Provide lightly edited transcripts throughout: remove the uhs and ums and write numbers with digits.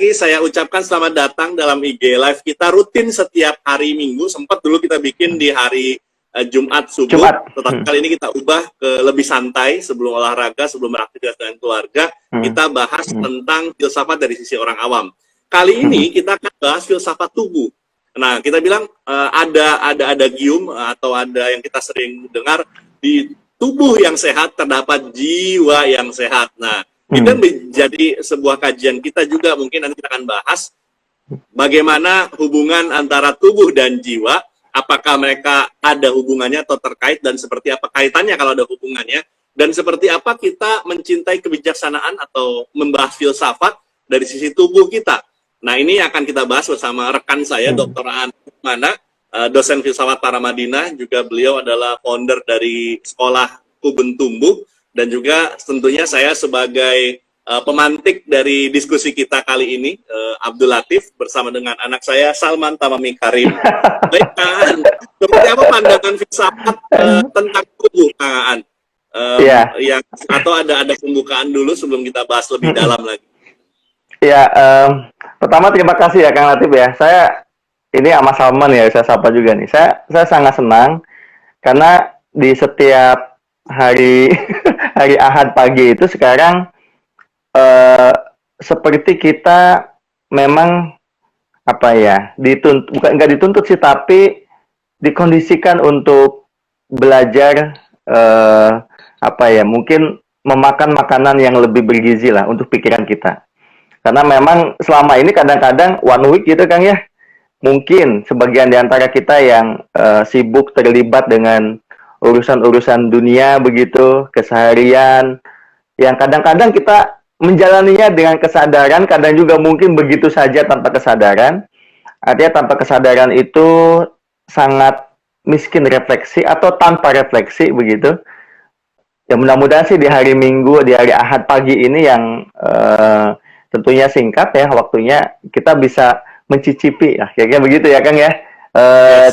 saya ucapkan selamat datang dalam IG Live kita rutin setiap hari Minggu. Sempat dulu kita bikin di hari Jumat subuh, tetapi kali ini kita ubah ke lebih santai sebelum olahraga, sebelum beraktivitas dengan keluarga. Kita bahas tentang filsafat dari sisi orang awam. Kali ini kita akan bahas filsafat tubuh. Nah, kita bilang ada adagium atau ada yang kita sering dengar, di tubuh yang sehat terdapat jiwa yang sehat. Nah, kita menjadi sebuah kajian kita juga, mungkin nanti kita akan bahas bagaimana hubungan antara tubuh dan jiwa, apakah mereka ada hubungannya atau terkait, dan seperti apa kaitannya kalau ada hubungannya, dan seperti apa kita mencintai kebijaksanaan atau membahas filsafat dari sisi tubuh kita. Nah, ini akan kita bahas bersama rekan saya, Dr. Aan Mana, dosen filsafat Paramadina, juga beliau adalah founder dari Sekolah Kubun Tumbuh, dan juga tentunya saya sebagai pemantik dari diskusi kita kali ini, Abdul Latif, bersama dengan anak saya, Salman Tamami Karim. Baik, Kang, seperti apa pandangan filsafat tentang tubuh, Kang Aan? Yang atau ada pembukaan dulu sebelum kita bahas lebih dalam lagi. Ya, pertama terima kasih ya Kang Latif ya. Saya ini sama Salman ya, saya sapa juga nih. Saya sangat senang karena di setiap hari hari Ahad pagi itu sekarang seperti kita memang apa ya, bukan nggak dituntut sih, tapi dikondisikan untuk belajar apa ya, mungkin memakan makanan yang lebih bergizi lah untuk pikiran kita. Karena memang selama ini kadang-kadang one week gitu Kang ya, mungkin sebagian di antara kita yang sibuk terlibat dengan urusan-urusan dunia begitu, keseharian, yang kadang-kadang kita menjalaninya dengan kesadaran, kadang juga mungkin begitu saja tanpa kesadaran. Artinya tanpa kesadaran itu sangat miskin refleksi atau tanpa refleksi begitu. Ya mudah-mudahan sih di hari Minggu, di hari Ahad pagi ini yang tentunya singkat ya waktunya, kita bisa mencicipi ya kira-kira begitu ya Kang ya,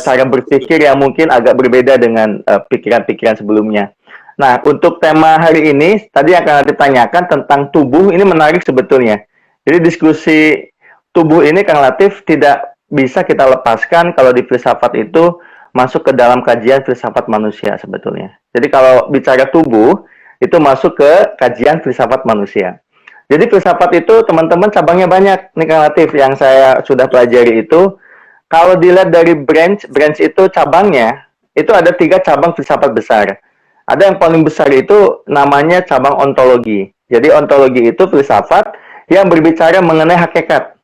cara berpikir yang mungkin agak berbeda dengan pikiran-pikiran sebelumnya. Nah, untuk tema hari ini tadi akan ditanyakan tentang tubuh, ini menarik sebetulnya. Jadi diskusi tubuh ini Kang Latif tidak bisa kita lepaskan kalau di filsafat itu masuk ke dalam kajian filsafat manusia sebetulnya. Jadi kalau bicara tubuh itu masuk ke kajian filsafat manusia. Jadi filsafat itu teman-teman cabangnya banyak nih Kang Latif, yang saya sudah pelajari itu. Kalau dilihat dari branch itu cabangnya, itu ada 3 cabang filsafat besar. Ada yang paling besar itu namanya cabang ontologi. Jadi ontologi itu filsafat yang berbicara mengenai hakikat.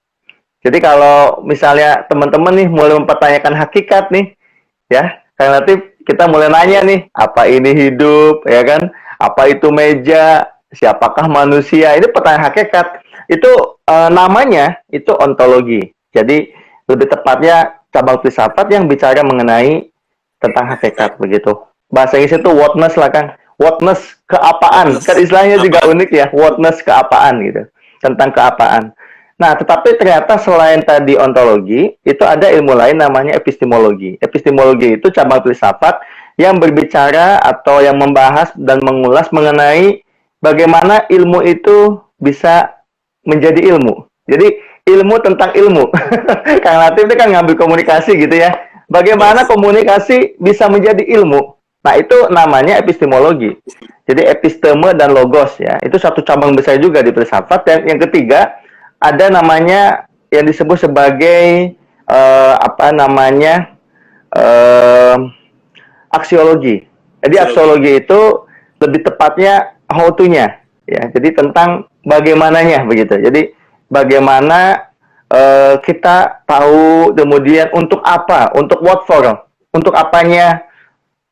Jadi kalau misalnya teman-teman nih mulai mempertanyakan hakikat nih, ya Kang Latif, kita mulai nanya nih, apa ini hidup, ya kan? Apa itu meja? Siapakah manusia? Ini pertanyaan hakikat. Itu namanya itu ontologi. Jadi lebih tepatnya cabang filsafat yang bicara mengenai tentang hakikat begitu. Bahasa Inggris itu whatness lah Kang. Whatness, keapaan. Kan istilahnya juga unik ya. Whatness, keapaan gitu. Tentang keapaan. Nah, tetapi ternyata selain tadi ontologi, itu ada ilmu lain namanya epistemologi. Epistemologi itu cabang filsafat yang berbicara atau yang membahas dan mengulas mengenai bagaimana ilmu itu bisa menjadi ilmu. Jadi ilmu tentang ilmu. Kang Latif itu kan ngambil komunikasi gitu ya. Bagaimana komunikasi bisa menjadi ilmu. Nah itu namanya epistemologi. Jadi episteme dan logos ya. Itu satu cabang besar juga di filsafat. Dan yang ketiga ada namanya yang disebut sebagai aksiologi. Jadi aksiologi itu lebih tepatnya how to-nya ya. Jadi tentang bagaimananya begitu. Jadi bagaimana kita tahu kemudian untuk apa, untuk what for, untuk apanya.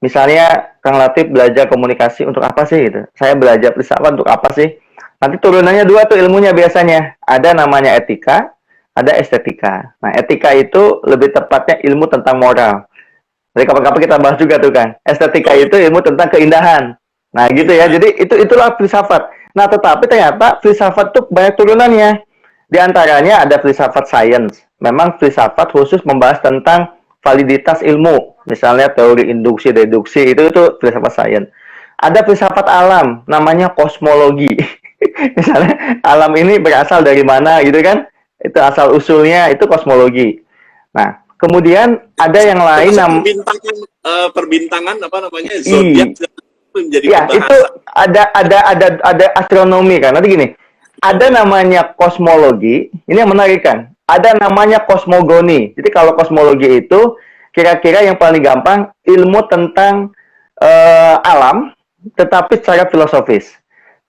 Misalnya Kang Latif belajar komunikasi untuk apa sih gitu. Saya belajar filsafat untuk apa sih? Nanti turunannya 2 tuh ilmunya biasanya. Ada namanya etika, ada estetika. Nah, etika itu lebih tepatnya ilmu tentang moral. Jadi kapan-kapan kita bahas juga tuh kan. Estetika itu ilmu tentang keindahan. Nah gitu ya, jadi itulah filsafat. Nah tetapi ternyata filsafat itu banyak turunannya. Di antaranya ada filsafat sains. Memang filsafat khusus membahas tentang validitas ilmu. Misalnya teori induksi, deduksi, itu filsafat sains. Ada filsafat alam, namanya kosmologi. Misalnya alam ini berasal dari mana gitu kan. Itu asal usulnya itu kosmologi. Nah, kemudian ada yang lain perbintangan, perbintangan apa namanya zodiak menjadi ya, itu pembahasan. ada astronomi kan. Nanti gini, ada namanya kosmologi, ini yang menarik kan. Ada namanya kosmogoni. Jadi kalau kosmologi itu kira-kira yang paling gampang ilmu tentang alam, tetapi secara filosofis.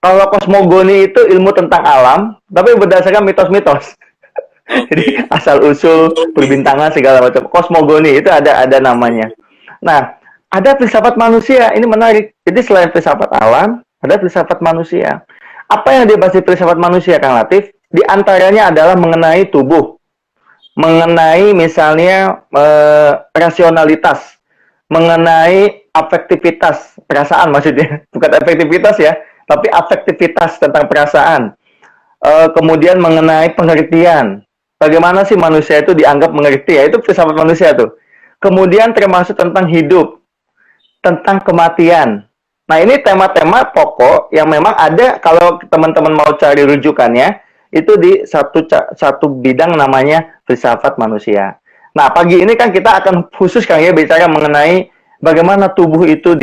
Kalau kosmogoni itu ilmu tentang alam, tapi berdasarkan mitos-mitos. Jadi asal usul perbintangan segala macam. Kosmogoni itu ada namanya. Nah, ada filsafat manusia. Ini menarik. Jadi selain filsafat alam, ada filsafat manusia. Apa yang dibahas di filsafat manusia, Kang Latif? Di antaranya adalah mengenai tubuh, mengenai misalnya rasionalitas, mengenai afektivitas, perasaan maksudnya. Bukan efektivitas ya, tapi afektivitas tentang perasaan. Kemudian mengenai pengertian. Bagaimana sih manusia itu dianggap mengerti ya? Itu filsafat manusia tuh. Kemudian termasuk tentang hidup, tentang kematian. Nah, ini tema-tema pokok yang memang ada kalau teman-teman mau cari rujukannya, itu di satu bidang namanya filsafat manusia. Nah, pagi ini kan kita akan khusus Kang ya bicara mengenai bagaimana tubuh itu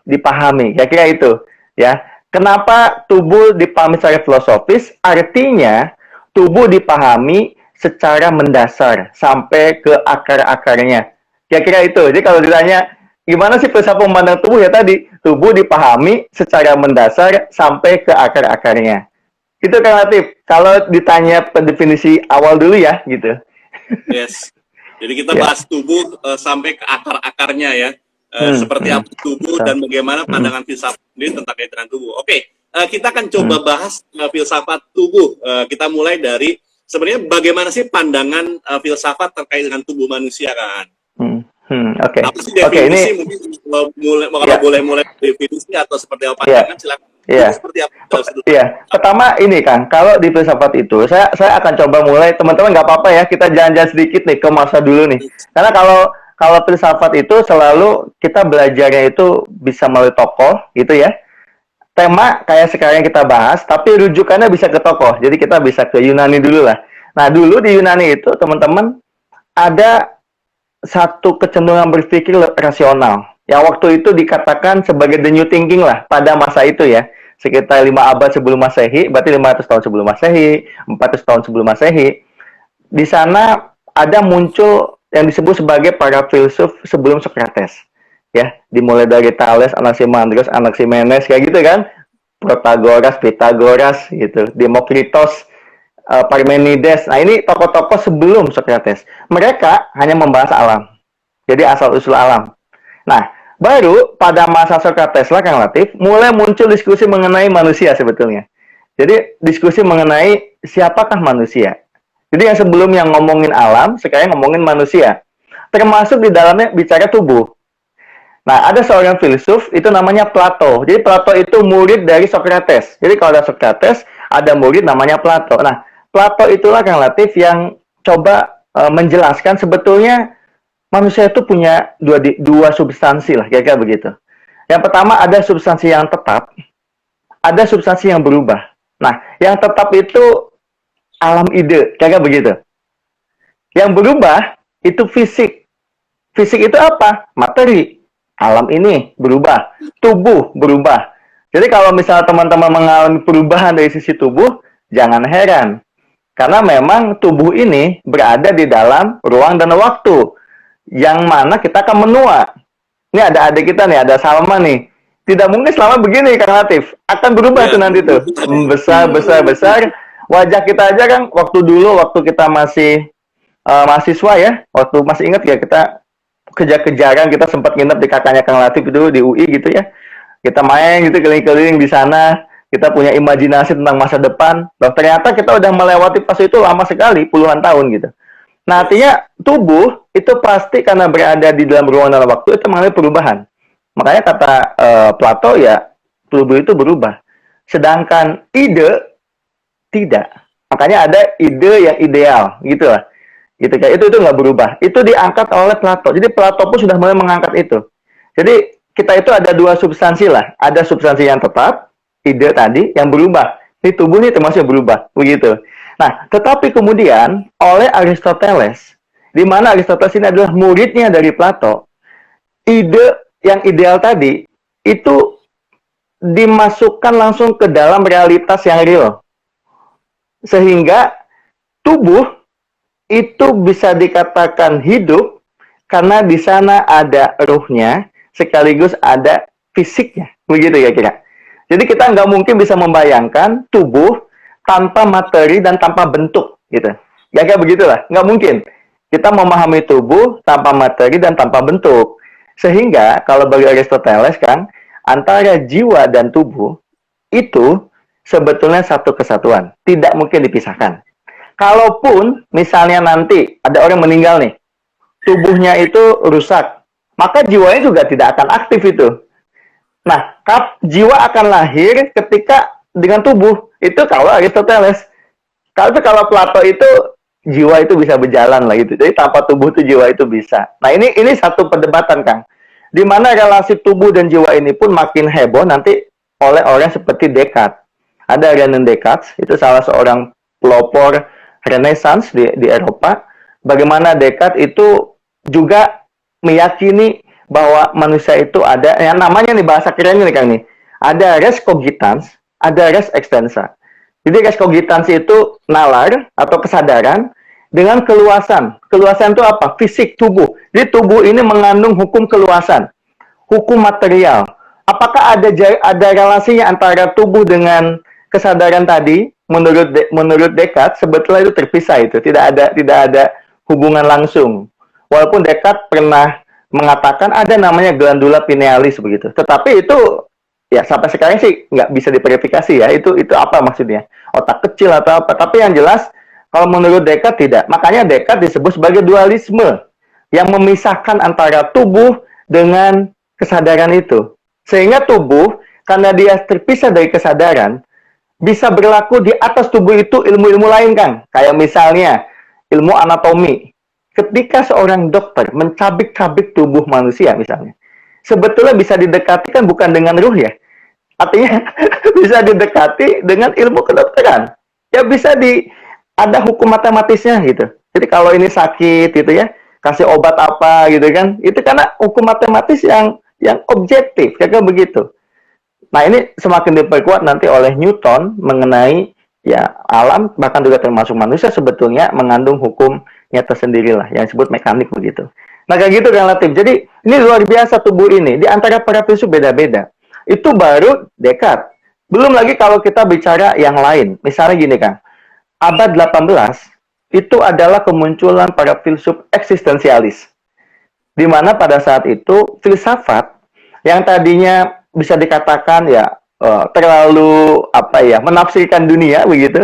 dipahami. Kira-kira itu ya. Kenapa tubuh dipahami secara filosofis? Artinya tubuh dipahami secara mendasar sampai ke akar-akarnya. Kira-kira itu. Jadi kalau ditanya gimana sih filsafat memandang tubuh ya tadi, tubuh dipahami secara mendasar sampai ke akar-akarnya. Itu kan Latif. Kalau ditanya definisi awal dulu ya gitu. Yes. Jadi kita bahas tubuh sampai ke akar-akarnya ya. Seperti apa tubuh dan bagaimana pandangan filsafat sendiri tentang kaitan tubuh. Oke, kita akan coba bahas filsafat tubuh. Kita mulai dari sebenarnya bagaimana sih pandangan filsafat terkait dengan tubuh manusia kan? Oke. Apa sih definisi? Ini mungkin kalau boleh mulai definisi atau seperti apa pandangan silakan. Seperti apa? Pertama ini kan, kalau di filsafat itu, saya akan coba mulai, teman-teman nggak apa-apa ya, kita jalan-jalan sedikit nih ke masa dulu nih. Karena kalau filsafat itu selalu kita belajarnya itu bisa melalui tokoh, gitu ya. Tema kayak sekarang kita bahas, tapi rujukannya bisa ke tokoh. Jadi kita bisa ke Yunani dulu lah. Nah, dulu di Yunani itu, teman-teman, ada satu kecenderungan berpikir rasional. Yang waktu itu dikatakan sebagai the new thinking lah pada masa itu ya. Sekitar 5 abad sebelum Masehi, berarti 500 tahun sebelum Masehi, 400 tahun sebelum Masehi. Di sana ada muncul yang disebut sebagai para filsuf sebelum Socrates. Ya, dimulai dari Thales, Anaximandros, Anaximenes kayak gitu kan. Protagoras, Pythagoras gitu, Demokritos, Parmenides. Nah, ini tokoh-tokoh sebelum Socrates. Mereka hanya membahas alam. Jadi asal-usul alam. Nah, baru pada masa Socrates lah Kang Latif, mulai muncul diskusi mengenai manusia sebetulnya. Jadi diskusi mengenai siapakah manusia. Jadi yang sebelum yang ngomongin alam, sekarang ngomongin manusia. Termasuk di dalamnya bicara tubuh. Nah, ada seorang filsuf, itu namanya Plato. Jadi Plato itu murid dari Socrates. Jadi kalau ada Socrates, ada murid namanya Plato. Nah, Plato itulah Kang Latif yang coba menjelaskan sebetulnya manusia itu punya dua substansi lah, kira-kira begitu. Yang pertama ada substansi yang tetap, ada substansi yang berubah. Nah, yang tetap itu alam ide, kira-kira begitu. Yang berubah itu fisik. Fisik itu apa? Materi. Alam ini berubah. Tubuh berubah. Jadi kalau misalnya teman-teman mengalami perubahan dari sisi tubuh, jangan heran. Karena memang tubuh ini berada di dalam ruang dan waktu. Yang mana kita akan menua. Ini ada adik kita nih, ada Salma nih. Tidak mungkin selama begini, Kang Latif. Akan berubah tuh nanti tuh. Besar. Wajah kita aja kan, waktu dulu, waktu kita masih mahasiswa ya, waktu masih ingat ya, kita kejar-kejaran, kita sempat nginep di kakaknya Kang Latif itu di UI gitu ya. Kita main gitu keliling-keliling di sana. Kita punya imajinasi tentang masa depan. Loh, ternyata kita udah melewati fase itu lama sekali, puluhan tahun gitu. Nah, artinya tubuh itu pasti karena berada di dalam ruang dan waktu itu mengalami perubahan. Makanya kata Plato ya, tubuh itu berubah. Sedangkan ide tidak. Makanya ada ide yang ideal, gitu lah. Gitu kan. Itu nggak berubah. Itu diangkat oleh Plato. Jadi Plato pun sudah mulai mengangkat itu. Jadi kita itu ada dua substansi lah. Ada substansi yang tetap, ide tadi yang berubah. Ini tubuh ini termasuk yang berubah, begitu. Nah, tetapi kemudian oleh Aristoteles, di mana Aristoteles ini adalah muridnya dari Plato, ide yang ideal tadi itu dimasukkan langsung ke dalam realitas yang real. Sehingga tubuh itu bisa dikatakan hidup karena di sana ada ruhnya sekaligus ada fisiknya. Begitu ya kira. Jadi kita nggak mungkin bisa membayangkan tubuh tanpa materi dan tanpa bentuk gitu. Ya kayak begitulah, nggak mungkin. Kita memahami tubuh tanpa materi dan tanpa bentuk. Sehingga kalau bagi Aristoteles kan, antara jiwa dan tubuh itu sebetulnya satu kesatuan, tidak mungkin dipisahkan. Kalaupun misalnya nanti ada orang meninggal nih, tubuhnya itu rusak, maka jiwanya juga tidak akan aktif itu. Nah, jiwa akan lahir ketika dengan tubuh. Itu kalau Aristoteles. Kalau Plato itu jiwa itu bisa berjalan lah gitu. Jadi tanpa tubuh itu jiwa itu bisa. Nah, ini satu perdebatan, Kang. Di mana relasi tubuh dan jiwa ini pun makin heboh nanti oleh orang seperti Descartes. Ada René Descartes, itu salah seorang pelopor Renaissance di Eropa. Bagaimana Descartes itu juga meyakini bahwa manusia itu ada, yang namanya nih bahasa kerennya nih Kang nih, ada res cogitans, ada res extensa. Jadi res cogitans itu nalar atau kesadaran dengan keluasan. Keluasan itu apa? Fisik tubuh. Jadi tubuh ini mengandung hukum keluasan, hukum material. Apakah ada relasinya antara tubuh dengan kesadaran tadi? Menurut Descartes sebetulnya itu terpisah, itu tidak ada hubungan langsung. Walaupun Descartes pernah mengatakan ada namanya glandula pinealis begitu. Tetapi itu ya sampai sekarang sih nggak bisa diverifikasi ya. Itu apa maksudnya? Otak kecil atau apa? Tapi yang jelas kalau menurut Descartes tidak. Makanya Descartes disebut sebagai dualisme yang memisahkan antara tubuh dengan kesadaran itu. Sehingga tubuh karena dia terpisah dari kesadaran bisa berlaku di atas tubuh itu ilmu-ilmu lain, Kang. Kayak misalnya ilmu anatomi. Ketika seorang dokter mencabik-cabik tubuh manusia misalnya, sebetulnya bisa didekati kan bukan dengan ruh ya. Artinya bisa didekati dengan ilmu kedokteran. Ya bisa ada hukum matematisnya gitu. Jadi kalau ini sakit gitu ya, kasih obat apa gitu kan. Itu karena hukum matematis yang objektif, kayak begitu. Nah, ini semakin diperkuat nanti oleh Newton mengenai ya alam, bahkan juga termasuk manusia sebetulnya mengandung hukumnya tersendirilah yang disebut mekanik begitu. Nah, kayak gitu relatif. Jadi ini luar biasa tubuh ini. Di antara para filsuf beda-beda. Itu baru Descartes. Belum lagi kalau kita bicara yang lain. Misalnya gini, Kang. Abad 18 itu adalah kemunculan para filsuf eksistensialis. Di mana pada saat itu filsafat yang tadinya bisa dikatakan ya terlalu menafsirkan dunia begitu.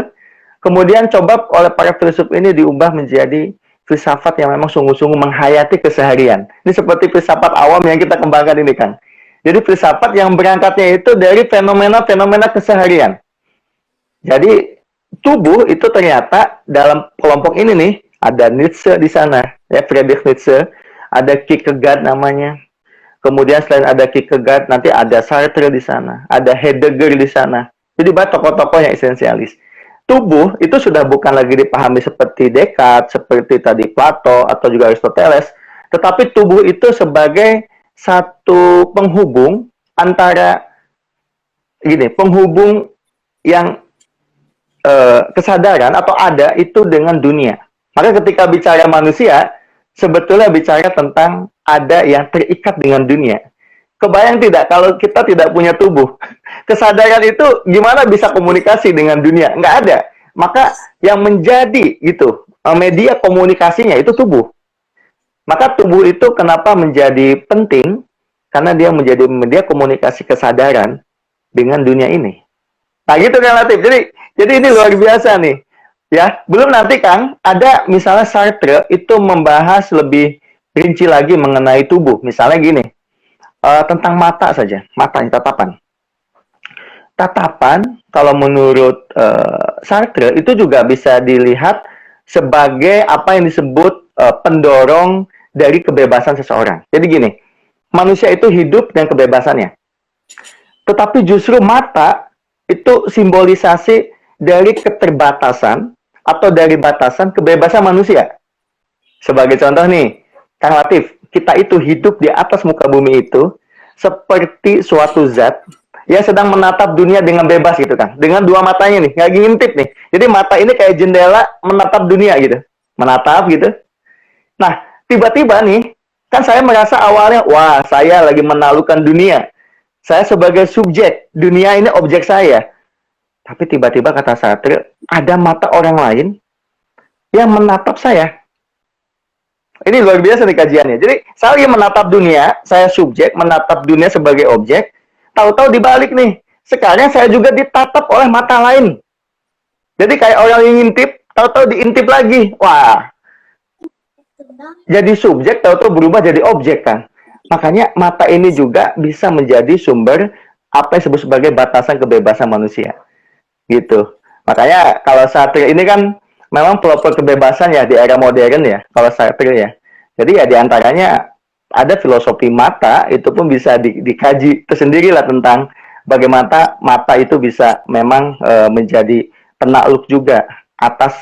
Kemudian coba oleh para filsuf ini diubah menjadi filsafat yang memang sungguh-sungguh menghayati keseharian. Ini seperti filsafat awam yang kita kembangkan ini, Kang. Jadi filsafat yang berangkatnya itu dari fenomena-fenomena keseharian. Jadi tubuh itu ternyata dalam kelompok ini nih ada Nietzsche di sana, ya Friedrich Nietzsche, ada Kierkegaard namanya. Kemudian selain ada Kierkegaard, nanti ada Sartre di sana, ada Heidegger di sana. Jadi banyak tokoh-tokoh yang esensialis. Tubuh itu sudah bukan lagi dipahami seperti Descartes, seperti tadi Plato atau juga Aristoteles, tetapi tubuh itu sebagai satu penghubung antara penghubung yang kesadaran atau ada itu dengan dunia. Maka ketika bicara manusia, sebetulnya bicara tentang ada yang terikat dengan dunia. Kebayang tidak kalau kita tidak punya tubuh? Kesadaran itu gimana bisa komunikasi dengan dunia? Nggak ada. Maka yang menjadi media komunikasinya itu tubuh. Maka tubuh itu kenapa menjadi penting? Karena dia menjadi media komunikasi kesadaran dengan dunia ini. Nah gitu relatif. Jadi ini luar biasa nih. Ya, belum nanti Kang, ada misalnya Sartre itu membahas lebih rinci lagi mengenai tubuh. Misalnya gini, tentang mata saja, mata ini tatapan. Tatapan, kalau menurut Sartre itu juga bisa dilihat sebagai apa yang disebut pendorong dari kebebasan seseorang. Jadi gini, manusia itu hidup dengan kebebasannya. Tetapi justru mata itu simbolisasi dari keterbatasan atau dari batasan kebebasan manusia. Sebagai contoh nih, Kang Latif, kita itu hidup di atas muka bumi itu seperti suatu zat yang sedang menatap dunia dengan bebas gitu kan. Dengan dua matanya nih, nggak ngintip nih. Jadi mata ini kayak jendela menatap dunia gitu. Menatap gitu. Nah, tiba-tiba nih, kan saya merasa awalnya, wah saya lagi menaklukkan dunia. Saya sebagai subjek, dunia ini objek saya. Tapi tiba-tiba kata Satrio, ada mata orang lain yang menatap saya. Ini luar biasa nih kajiannya. Jadi saya lagi menatap dunia, saya subjek, menatap dunia sebagai objek. Tahu-tahu dibalik nih. Sekarang saya juga ditatap oleh mata lain. Jadi kayak orang yang ngintip, tahu-tahu diintip lagi. Wah. Jadi subjek, tahu-tahu berubah jadi objek kan. Makanya mata ini juga bisa menjadi sumber apa yang disebut sebagai batasan kebebasan manusia. Gitu. Makanya kalau Satrio ini kan memang pelopor kebebasan ya di era modern ya, kalau Satrio ya. Jadi ya diantaranya ada filosofi mata, itu pun bisa dikaji tersendiri lah tentang bagaimana mata itu bisa memang menjadi penakluk juga atas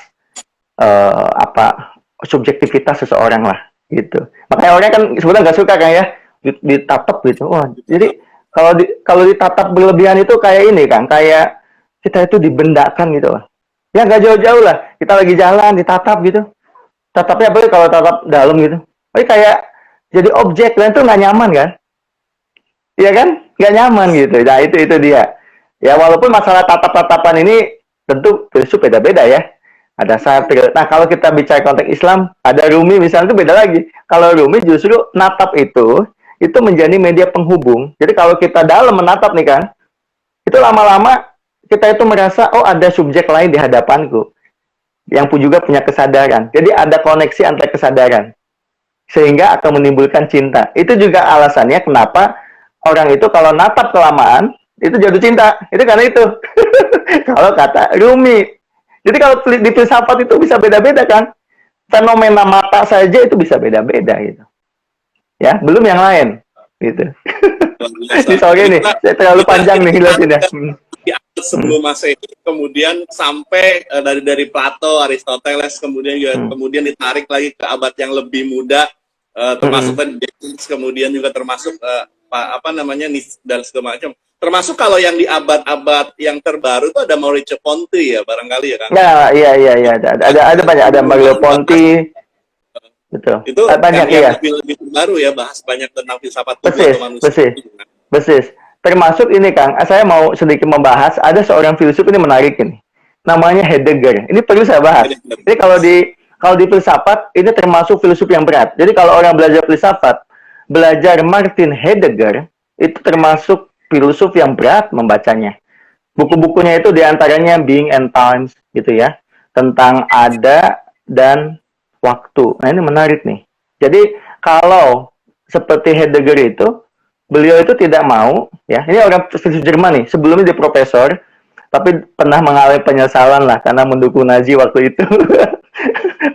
subjektivitas seseorang lah gitu. Makanya orang kan sebenarnya nggak suka kan ya ditatap gitu. Wah, jadi kalau ditatap berlebihan itu kayak ini kan, kayak kita itu dibendakan gitu lah. Ya nggak jauh-jauh lah. Kita lagi jalan ditatap gitu. Tatapnya apa kalau tatap dalam gitu? Oh, kayak jadi objek dan itu nggak nyaman kan? Iya kan? Nggak nyaman gitu. Nah itu dia. Ya walaupun masalah tatap-tatapan ini tentu filsuf beda-beda ya. Ada Satrio. Nah kalau kita bicara konteks Islam, ada Rumi misalnya itu beda lagi. Kalau Rumi justru natap itu menjadi media penghubung. Jadi kalau kita dalam menatap nih kan, itu lama-lama kita itu merasa, oh ada subjek lain di hadapanku. Yang pun juga punya kesadaran. Jadi ada koneksi antara kesadaran. Sehingga akan menimbulkan cinta. Itu juga alasannya kenapa orang itu kalau natap kelamaan, itu jatuh cinta. Itu karena itu. Kalau kata Rumi. Jadi kalau di filsafat itu bisa beda-beda kan. Fenomena mata saja itu bisa beda-beda gitu. Ya, belum yang lain. Gitu. Ini soalnya nih, saya terlalu panjang nih jelasinnya. Di abad sebelum Masehi, kemudian sampai dari Plato, Aristoteles, kemudian ditarik lagi ke abad yang lebih muda, termasuk kemudian juga termasuk dan segala macam. Termasuk kalau yang di abad-abad yang terbaru itu ada Mauricio Ponti ya barangkali ya kan? Nah, iya ada banyak, ada Mario Ponti. Betul. Itu banyak yang lebih terbaru ya, bahas banyak tentang filsafat tubuh atau manusia. Persis. Termasuk ini Kang, saya mau sedikit membahas, ada seorang filsuf ini menarik ini. Namanya Heidegger. Ini perlu saya bahas. Ini kalau di filsafat ini termasuk filsuf yang berat. Jadi kalau orang belajar filsafat, belajar Martin Heidegger itu termasuk filsuf yang berat membacanya. Buku-bukunya itu diantaranya Being and Times gitu ya, tentang ada dan waktu. Nah ini menarik nih. Jadi kalau seperti Heidegger itu, beliau itu tidak mau, ya ini orang filsuf Jerman nih, sebelumnya dia profesor, tapi pernah mengalami penyesalan lah karena mendukung Nazi waktu itu.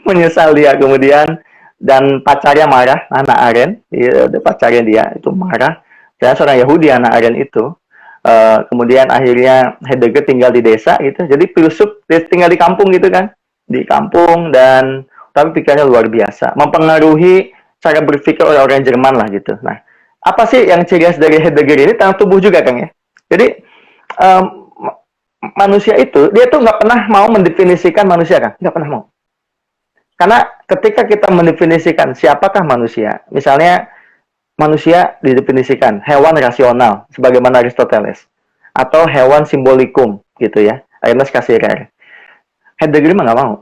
Menyesal dia kemudian, dan pacarnya marah, Hannah Arendt, ya, pacarnya dia itu marah. Saya seorang Yahudi, Hannah Arendt itu. Kemudian akhirnya Heidegger tinggal di desa gitu. Jadi filsuf tinggal di kampung gitu kan. Di kampung dan tapi pikirannya luar biasa. Mempengaruhi cara berpikir orang-orang Jerman lah gitu. Nah, apa sih yang ciri khas dari Heidegger ini? Tentang tubuh juga Kang ya. Jadi manusia itu dia tuh nggak pernah mau mendefinisikan manusia kan? Nggak pernah mau. Karena ketika kita mendefinisikan siapakah manusia, misalnya manusia didefinisikan hewan rasional sebagaimana Aristoteles atau hewan simbolikum gitu ya, Ernest Cassirer. Heidegger mah nggak mau.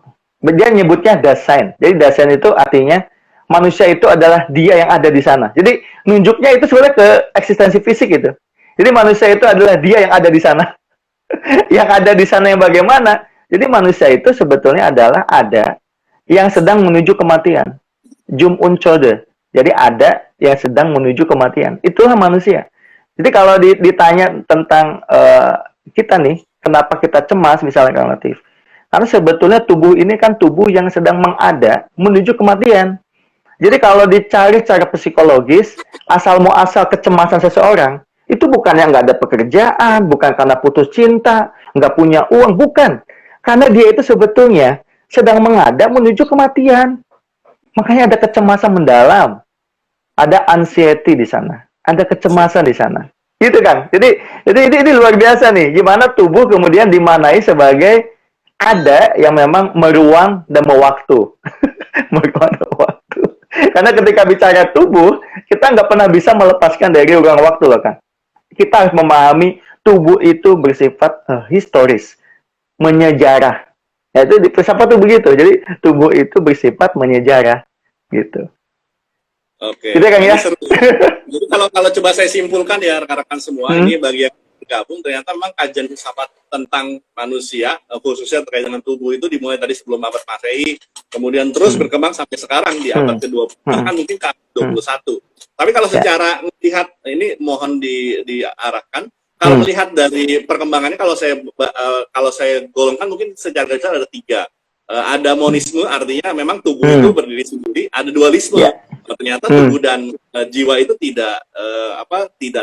Dia nyebutnya Dasein. Jadi Dasein itu artinya manusia itu adalah dia yang ada di sana. Jadi nunjuknya itu sebenarnya ke eksistensi fisik gitu. Jadi manusia itu adalah dia yang ada di sana. Yang ada di sana yang bagaimana? Jadi manusia itu sebetulnya adalah ada yang sedang menuju kematian. Jum Unchode. Jadi ada yang sedang menuju kematian. Itulah manusia. Jadi kalau ditanya tentang kita nih, kenapa kita cemas misalnya Kang Latif? Karena sebetulnya tubuh ini kan tubuh yang sedang mengada menuju kematian. Jadi kalau dicari secara psikologis, asal muasal kecemasan seseorang, itu bukan yang nggak ada pekerjaan, bukan karena putus cinta, nggak punya uang, bukan. Karena dia itu sebetulnya sedang menghadap menuju kematian. Makanya ada kecemasan mendalam, ada anxiety di sana, ada kecemasan di sana. Gitu kan? Jadi ini luar biasa nih. Gimana tubuh kemudian dimanai sebagai ada yang memang meruang dan mewaktu. Meruang dan waktu. Karena ketika bicara tubuh, kita nggak pernah bisa melepaskan dari ruang waktu loh kan. Kita harus memahami tubuh itu bersifat historis, menyejarah. Ya, itu di filsafat tuh begitu. Jadi tubuh itu bersifat menyejarah gitu. Oke. Gitu kan ya? Jadi kalau coba saya simpulkan ya rekan-rekan semua, ini bagi yang bergabung ternyata memang kajian filsafat tentang manusia khususnya terkait dengan tubuh itu dimulai tadi sebelum abad Masehi, kemudian terus berkembang sampai sekarang di abad ke-20, bahkan mungkin ke 21. Tapi kalau secara melihat ini mohon diarahkan, kalau melihat dari perkembangannya, kalau saya golongkan mungkin secara garis besar ada 3. Ada monisme, artinya memang tubuh itu berdiri sendiri. Ada dualisme, ternyata tubuh dan jiwa itu tidak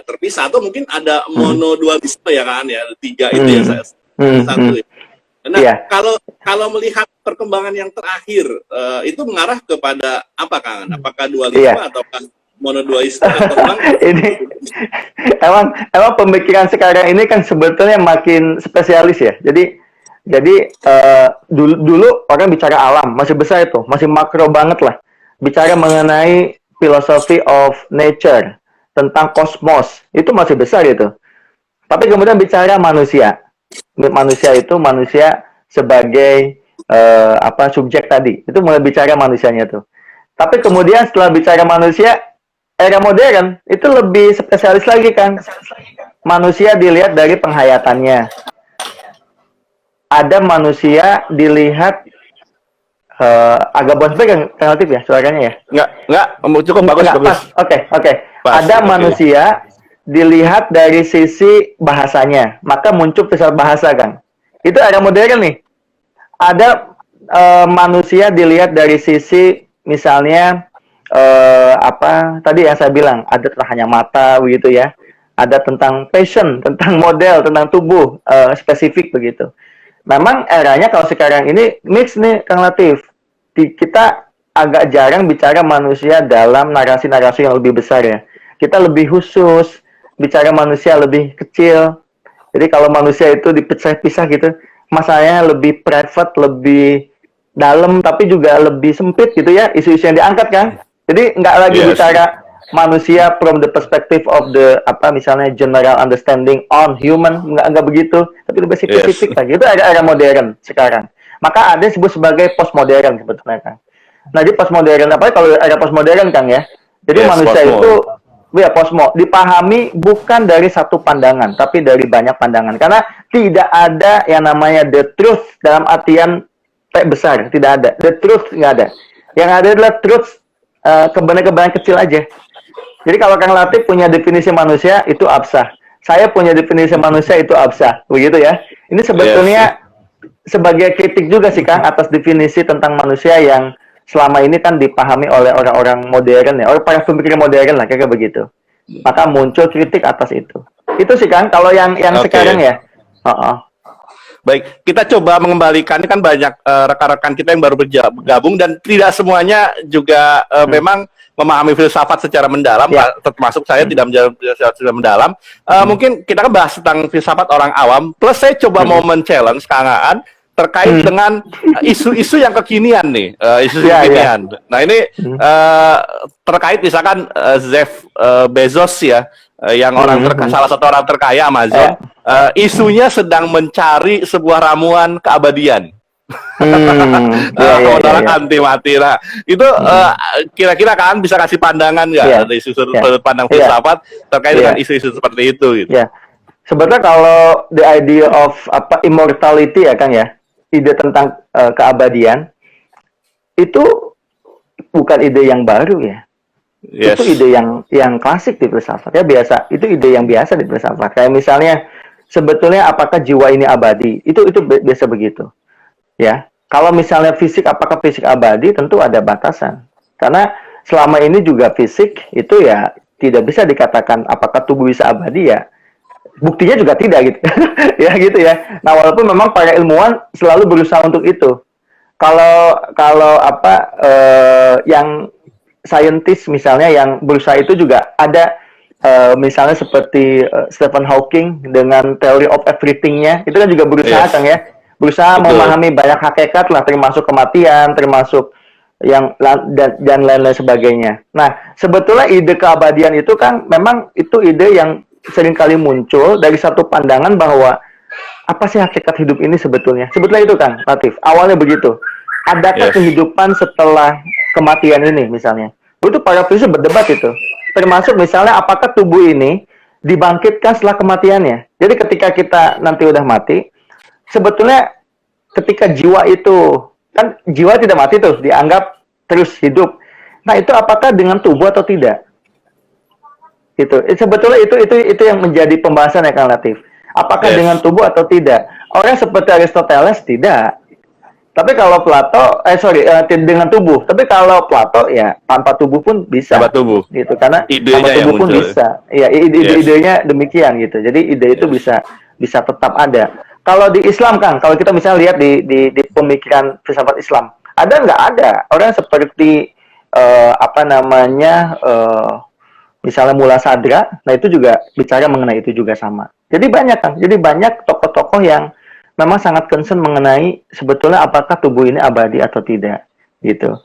terpisah, atau mungkin ada monodualisme ya kan ya, 3 itu ya saya satu. Nah, kalau melihat perkembangan yang terakhir itu mengarah kepada apa kan? Apakah dualisme ataukah monodualisme atau memang ini emang pemikiran sekarang ini kan sebetulnya makin spesialis ya. Jadi dulu orang bicara alam masih besar itu, masih makro banget lah. Bicara mengenai philosophy of nature, tentang kosmos, itu masih besar itu. Tapi kemudian bicara manusia itu manusia sebagai subjek tadi. Itu mulai bicara manusianya tuh. Tapi kemudian setelah bicara manusia, era modern itu lebih spesialis lagi kan. Manusia dilihat dari penghayatannya. Ada manusia dilihat agak bonspek kan relatif ya suaranya ya? Enggak, cukup bagus. Oke. Ada manusia dilihat dari sisi bahasanya, maka muncul filsafat bahasa kan. Itu era modern nih. Ada manusia dilihat dari sisi misalnya tadi yang saya bilang, ada hanya mata begitu ya. Ada tentang passion, tentang model, tentang tubuh spesifik begitu. Memang eranya kalau sekarang ini mix nih Kang Latif. Kita agak jarang bicara manusia dalam narasi-narasi yang lebih besar ya. Kita lebih khusus, bicara manusia lebih kecil. Jadi kalau manusia itu dipisah-pisah gitu, masalahnya lebih private, lebih dalam, tapi juga lebih sempit gitu ya, isu-isu yang diangkat kan. Jadi nggak lagi bicara manusia from the perspective of the misalnya general understanding on human, nggak begitu, tapi lebih spesifik lagi. Itu era modern sekarang. Maka ada yang disebut sebagai postmodern sebetulnya kan. Nah di postmodern kalau era postmodern kan ya. Jadi manusia itu posmo dipahami bukan dari satu pandangan, tapi dari banyak pandangan. Karena tidak ada yang namanya the truth dalam artian besar, tidak ada. The truth nggak ada. Yang ada adalah truth, kebenaran-kebenaran kecil aja. Jadi kalau Kang Latif punya definisi manusia itu absah. Saya punya definisi manusia itu absah. Begitu ya. Ini sebetulnya sebagai kritik juga sih Kang atas definisi tentang manusia yang selama ini kan dipahami oleh orang-orang modern ya, oleh para pemikir modern lah kayak begitu. Maka muncul kritik atas itu. Itu sih Kang kalau yang sekarang ya. Baik, kita coba mengembalikan, ini kan banyak rekan-rekan kita yang baru bergabung dan tidak semuanya juga memang memahami filsafat secara mendalam, termasuk saya tidak menjawab secara mendalam. Mungkin kita kan bahas tentang filsafat orang awam, plus saya coba mau men-challenge Kang Aan terkait dengan isu-isu yang kekinian nih, isu kekinian. Nah ini terkait misalkan Jeff Bezos ya, yang salah satu orang terkaya Amazon, isunya sedang mencari sebuah ramuan keabadian. Anti mati. Nah, itu kira-kira kan bisa kasih pandangan nggak dari sudut pandang filsafat terkait dengan isu-isu seperti itu gitu. Sebetulnya kalau the idea of immortality ya Kang ya, ide tentang keabadian itu bukan ide yang baru ya. Itu ide yang klasik di filsafat ya, biasa. Itu ide yang biasa di filsafat. Kayak misalnya sebetulnya apakah jiwa ini abadi? Itu biasa begitu. Ya. Kalau misalnya fisik, apakah fisik abadi? Tentu ada batasan. Karena selama ini juga fisik itu ya tidak bisa dikatakan apakah tubuh bisa abadi ya. Buktinya juga tidak gitu. Ya gitu ya. Nah, walaupun memang para ilmuwan selalu berusaha untuk itu. kalau apa yang saintis misalnya yang berusaha itu juga ada misalnya seperti Stephen Hawking dengan teori of everything-nya itu kan juga berusaha Yes. Kang ya, berusaha Betul. memahami banyak hakikat lah, termasuk kematian, termasuk yang dan lain-lain sebagainya. Nah, sebetulnya ide keabadian itu kan memang itu ide yang seringkali muncul dari satu pandangan bahwa apa sih hakikat hidup ini sebetulnya? Sebetulnya itu kan, Latif. Awalnya begitu. Adakah Yes. kehidupan setelah kematian ini misalnya? Itu para filsuf berdebat itu. Termasuk misalnya apakah tubuh ini dibangkitkan setelah kematiannya. Jadi ketika kita nanti udah mati, sebetulnya ketika jiwa itu kan jiwa tidak mati tuh, dianggap terus hidup. Nah, itu apakah dengan tubuh atau tidak? Gitu. Sebetulnya itu yang menjadi pembahasan ya Kang Latif. Apakah Yes. dengan tubuh atau tidak? Orang seperti Aristoteles tidak. Tapi kalau Plato, dengan tubuh. Tapi kalau Plato ya tanpa tubuh pun bisa. Tanpa tubuh. Gitu. Karena Idenya tanpa yang tubuh pun muncul. bisa. Iya, idenya demikian gitu. Jadi ide itu bisa tetap ada. Kalau di Islam Kang, kalau kita misalnya lihat di pemikiran filsafat Islam, ada nggak ada orang seperti misalnya Mula Sadra, nah itu juga bicara mengenai itu juga sama. Jadi banyak Kang, jadi banyak tokoh-tokoh yang memang sangat concern mengenai sebetulnya apakah tubuh ini abadi atau tidak, gitu.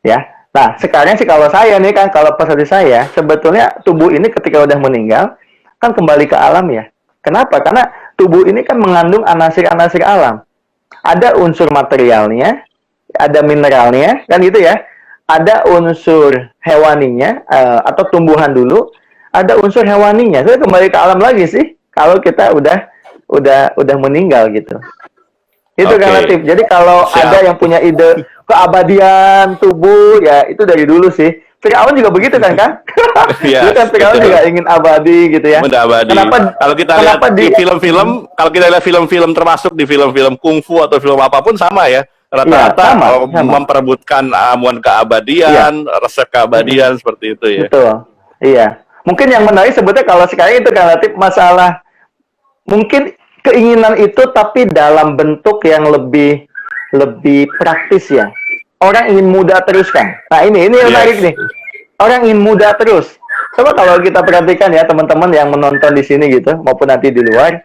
Ya. Nah, sekarang sih kalau saya nih kan, kalau persepsi saya, sebetulnya tubuh ini ketika udah meninggal kan kembali ke alam ya. Kenapa? Karena tubuh ini kan mengandung anasir-anasir alam. Ada unsur materialnya, ada mineralnya, kan gitu ya. Ada unsur hewaninya atau tumbuhan dulu, ada unsur hewaninya. Saya kembali ke alam lagi sih kalau kita udah meninggal gitu. Itu Oke. kan Latif. Jadi kalau Siap. ada yang punya ide keabadian tubuh ya itu dari dulu sih. Fir'aun juga begitu kan kan? Iya, Dulu kan Fir'aun betul. juga ingin abadi gitu ya. Benda abadi. Kalau kita lihat di film-film, kalau kita lihat film-film termasuk di film-film kungfu atau film apapun sama ya. Rata-rata sama. memperebutkan amuan keabadian, resep keabadian seperti itu ya. Betul. Iya. Mungkin yang menarik sebetulnya kalau sekarang itu kan Latif masalah mungkin keinginan itu tapi dalam bentuk yang lebih praktis ya. Orang ingin muda terus kan. Nah ini yang menarik nih. Orang ingin muda terus. Coba kalau kita perhatikan ya teman-teman yang menonton di sini gitu maupun nanti di luar,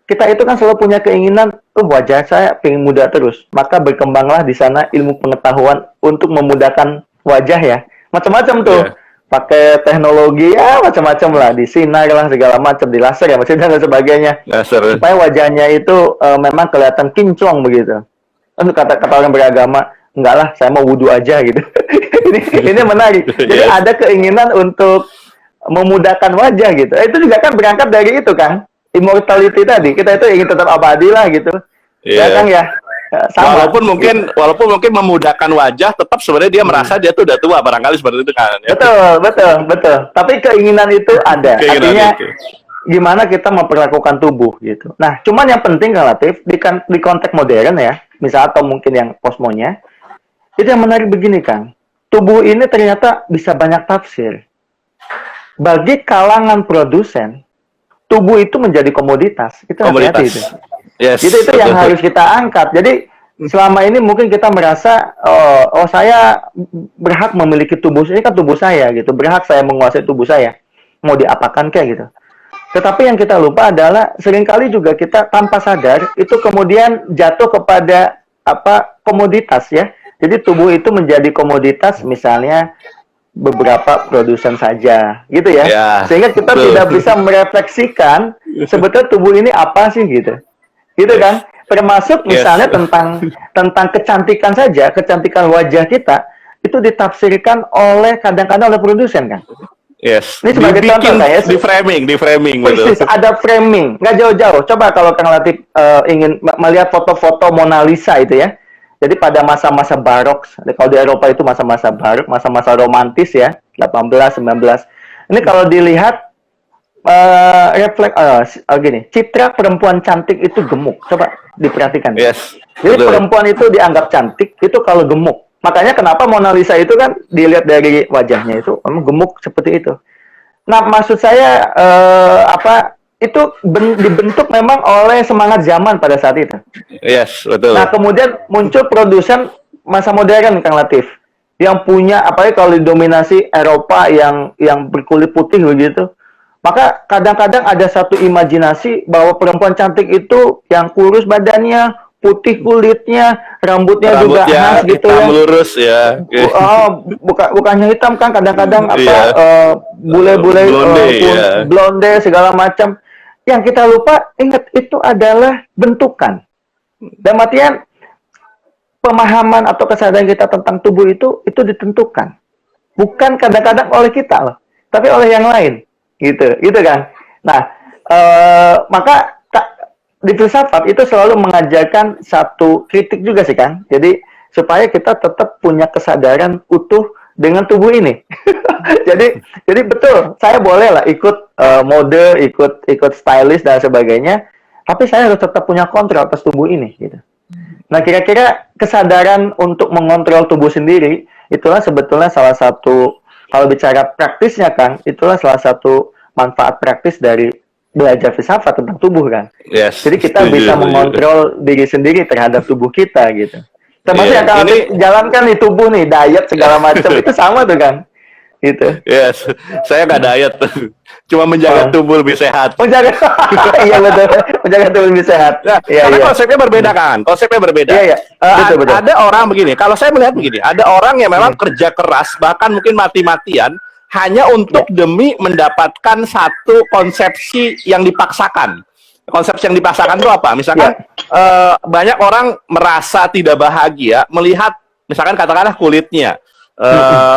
kita itu kan selalu punya keinginan, wajah saya pengen muda terus. Maka berkembanglah di sana ilmu pengetahuan untuk memudahkan wajah ya. Macam-macam tuh. Yeah. Pakai teknologi ya macam-macam lah, disinar lah segala macam, di laser ya maksudnya dan sebagainya. Laser. Supaya wajahnya itu memang kelihatan kinclong begitu. Kata orang beragama, enggak lah, saya mau wudhu aja gitu. ini menarik. Jadi Yes. ada keinginan untuk memudahkan wajah gitu. Itu juga kan berangkat dari itu kan, immortality tadi. Kita itu ingin tetap abadi lah gitu. Iya. Ya kan ya. Sama. Walaupun mungkin memudahkan wajah, tetap sebenarnya dia merasa dia tuh udah tua barangkali seperti itu kan. Ya? Betul. Tapi keinginan itu ada. Keinginan Artinya itu. gimana kita memperlakukan tubuh gitu. Nah, cuman yang penting relatif di konteks modern ya, misal atau mungkin yang posmonya, itu yang menarik begini kan. Tubuh ini ternyata bisa banyak tafsir. Bagi kalangan produsen, tubuh itu menjadi komoditas. Itu hati-hati itu. Yes. Itu yang harus kita angkat. Jadi selama ini mungkin kita merasa saya berhak memiliki tubuh ini kan tubuh saya gitu, berhak saya menguasai tubuh saya, mau diapakan kayak gitu. Tetapi yang kita lupa adalah seringkali juga kita tanpa sadar itu kemudian jatuh kepada komoditas ya. Jadi tubuh itu menjadi komoditas misalnya beberapa produsen saja gitu ya. Sehingga kita tidak bisa merefleksikan sebetulnya tubuh ini apa sih gitu. Gitu kan? Termasuk misalnya tentang kecantikan saja, kecantikan wajah kita itu ditafsirkan kadang-kadang oleh produsen kan. Yes. Ini sebagai contoh ya. Di framing Persis, ada framing. Nggak jauh-jauh. Coba kalau Kang Latif ingin melihat foto-foto Mona Lisa itu ya. Jadi pada masa-masa barok, kalau di Eropa itu masa-masa barok, masa-masa romantis ya, 18, 19. Ini kalau dilihat gini, citra perempuan cantik itu gemuk. Coba diperhatikan. Yes. Jadi perempuan itu dianggap cantik itu kalau gemuk. Makanya kenapa Mona Lisa itu kan dilihat dari wajahnya itu memang gemuk seperti itu. Nah, maksud saya itu dibentuk memang oleh semangat zaman pada saat itu. Yes, betul. Nah, kemudian muncul produsen masa modern, Kang Latif, yang punya, apalagi kalau didominasi Eropa yang berkulit putih begitu, maka kadang-kadang ada satu imajinasi bahwa perempuan cantik itu yang kurus badannya, putih kulitnya, rambutnya juga khas gitu hitam ya. lurus ya. Bukannya hitam kan, kadang-kadang Iya. bule-bule Blonde, iya. blonde segala macam. Yang kita lupa ingat itu adalah bentukan. Dan artian pemahaman atau kesadaran kita tentang tubuh itu ditentukan. Bukan kadang-kadang oleh kita loh, tapi oleh yang lain. Gitu kan. Nah, maka di filsafat itu selalu mengajarkan satu kritik juga sih kan. Jadi supaya kita tetap punya kesadaran utuh dengan tubuh ini. jadi betul, saya boleh lah ikut mode, ikut stylist dan sebagainya, tapi saya harus tetap punya kontrol atas tubuh ini gitu. Nah, kira-kira kesadaran untuk mengontrol tubuh sendiri itulah sebetulnya salah satu, kalau bicara praktisnya kan, itulah salah satu manfaat praktis dari belajar filsafat tentang tubuh kan. Yes. Jadi kita bisa mengontrol diri sendiri terhadap tubuh kita gitu. Termasuk yang kalau jalankan di tubuh nih, diet segala macam itu sama tuh kan. Gitu. Yes, saya nggak diet, cuma menjaga tubuh lebih sehat. Iya betul, menjaga tubuh lebih sehat. Nah, karena konsepnya berbeda kan, konsepnya berbeda. Iya. Betul. Ada orang begini, kalau saya melihat begini, ada orang yang memang kerja keras, bahkan mungkin mati-matian, hanya untuk demi mendapatkan satu konsepsi yang dipaksakan. Konsepsi yang dipaksakan itu apa? Misalkan banyak orang merasa tidak bahagia melihat, misalkan katakanlah kulitnya.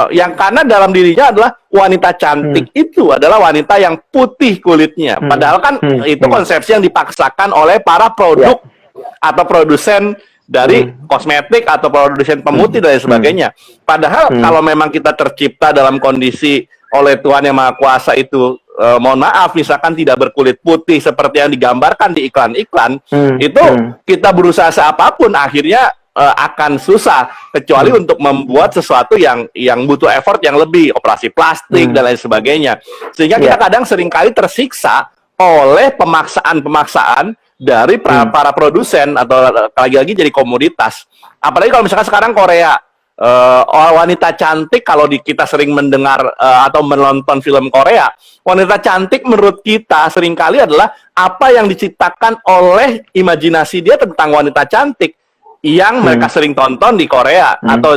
Yang karena dalam dirinya adalah wanita cantik itu adalah wanita yang putih kulitnya. Padahal kan itu konsepsi yang dipaksakan oleh para produk atau produsen dari kosmetik atau produsen pemutih dan sebagainya. Padahal kalau memang kita tercipta dalam kondisi oleh Tuhan Yang Maha Kuasa itu, mohon maaf, misalkan tidak berkulit putih seperti yang digambarkan di iklan-iklan, itu kita berusaha seapapun akhirnya akan susah, kecuali untuk membuat sesuatu yang butuh effort yang lebih, operasi plastik dan lain sebagainya. Sehingga kita kadang seringkali tersiksa oleh pemaksaan dari para produsen, atau lagi-lagi jadi komoditas. Apalagi kalau misalkan sekarang Korea, wanita cantik, kalau kita sering mendengar atau menonton film Korea, wanita cantik menurut kita seringkali adalah apa yang diciptakan oleh imajinasi dia tentang wanita cantik yang mereka sering tonton di Korea atau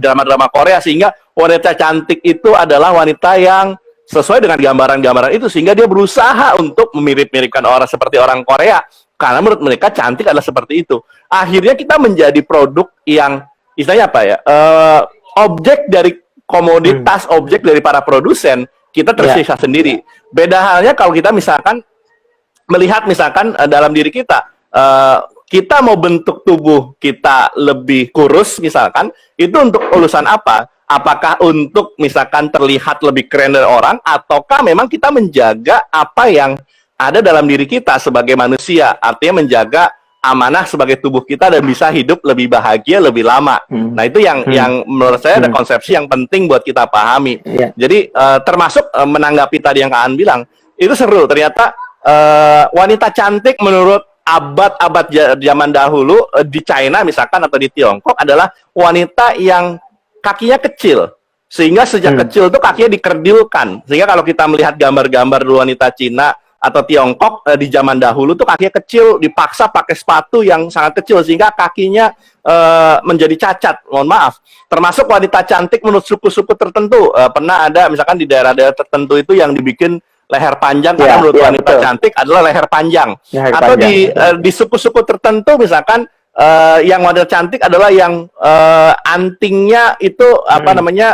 drama-drama Korea, sehingga wanita cantik itu adalah wanita yang sesuai dengan gambaran-gambaran itu, sehingga dia berusaha untuk memirip-miripkan orang seperti orang Korea karena menurut mereka cantik adalah seperti itu. Akhirnya kita menjadi produk yang istilahnya apa ya, objek dari komoditas, objek dari para produsen, kita tersisa sendiri. Beda halnya kalau kita misalkan melihat misalkan dalam diri kita, kita mau bentuk tubuh kita lebih kurus misalkan, itu untuk urusan apa? Apakah untuk misalkan terlihat lebih keren dari orang, ataukah memang kita menjaga apa yang ada dalam diri kita sebagai manusia, artinya menjaga amanah sebagai tubuh kita dan bisa hidup lebih bahagia lebih lama. Nah, itu yang menurut saya ada konsepsi yang penting buat kita pahami. Jadi termasuk menanggapi tadi yang Kak An bilang, itu seru ternyata. Wanita cantik menurut abad-abad zaman dahulu di China misalkan atau di Tiongkok adalah wanita yang kakinya kecil, sehingga sejak kecil tuh kakinya dikerdilkan, sehingga kalau kita melihat gambar-gambar wanita Cina atau Tiongkok di zaman dahulu tuh kakinya kecil, dipaksa pakai sepatu yang sangat kecil sehingga kakinya menjadi cacat, mohon maaf. Termasuk wanita cantik menurut suku-suku tertentu, pernah ada misalkan di daerah-daerah tertentu itu yang dibikin leher panjang karena menurut wanita cantik adalah leher panjang. Atau di suku-suku tertentu misalkan yang wanita cantik adalah yang antingnya itu apa namanya,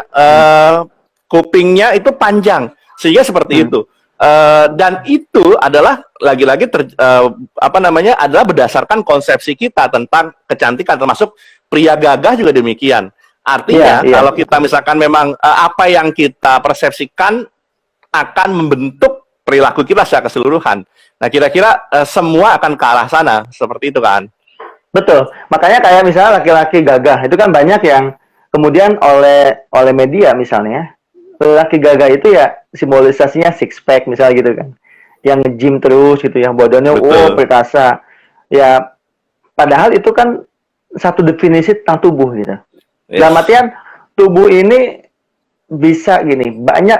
kupingnya itu panjang, sehingga seperti itu. Dan itu adalah lagi-lagi adalah berdasarkan konsepsi kita tentang kecantikan, termasuk pria gagah juga demikian. Artinya kalau kita misalkan memang apa yang kita persepsikan akan membentuk perilaku kita secara keseluruhan. Nah, kira-kira semua akan ke arah sana, seperti itu kan? Betul. Makanya kayak misalnya laki-laki gagah, itu kan banyak yang kemudian oleh media misalnya, laki gagah itu ya simbolisasinya six pack misalnya gitu kan. Yang nge-gym terus gitu, yang badannya perkasa. Ya, padahal itu kan satu definisi tentang tubuh gitu. Yes. Dalam artian tubuh ini bisa gini, banyak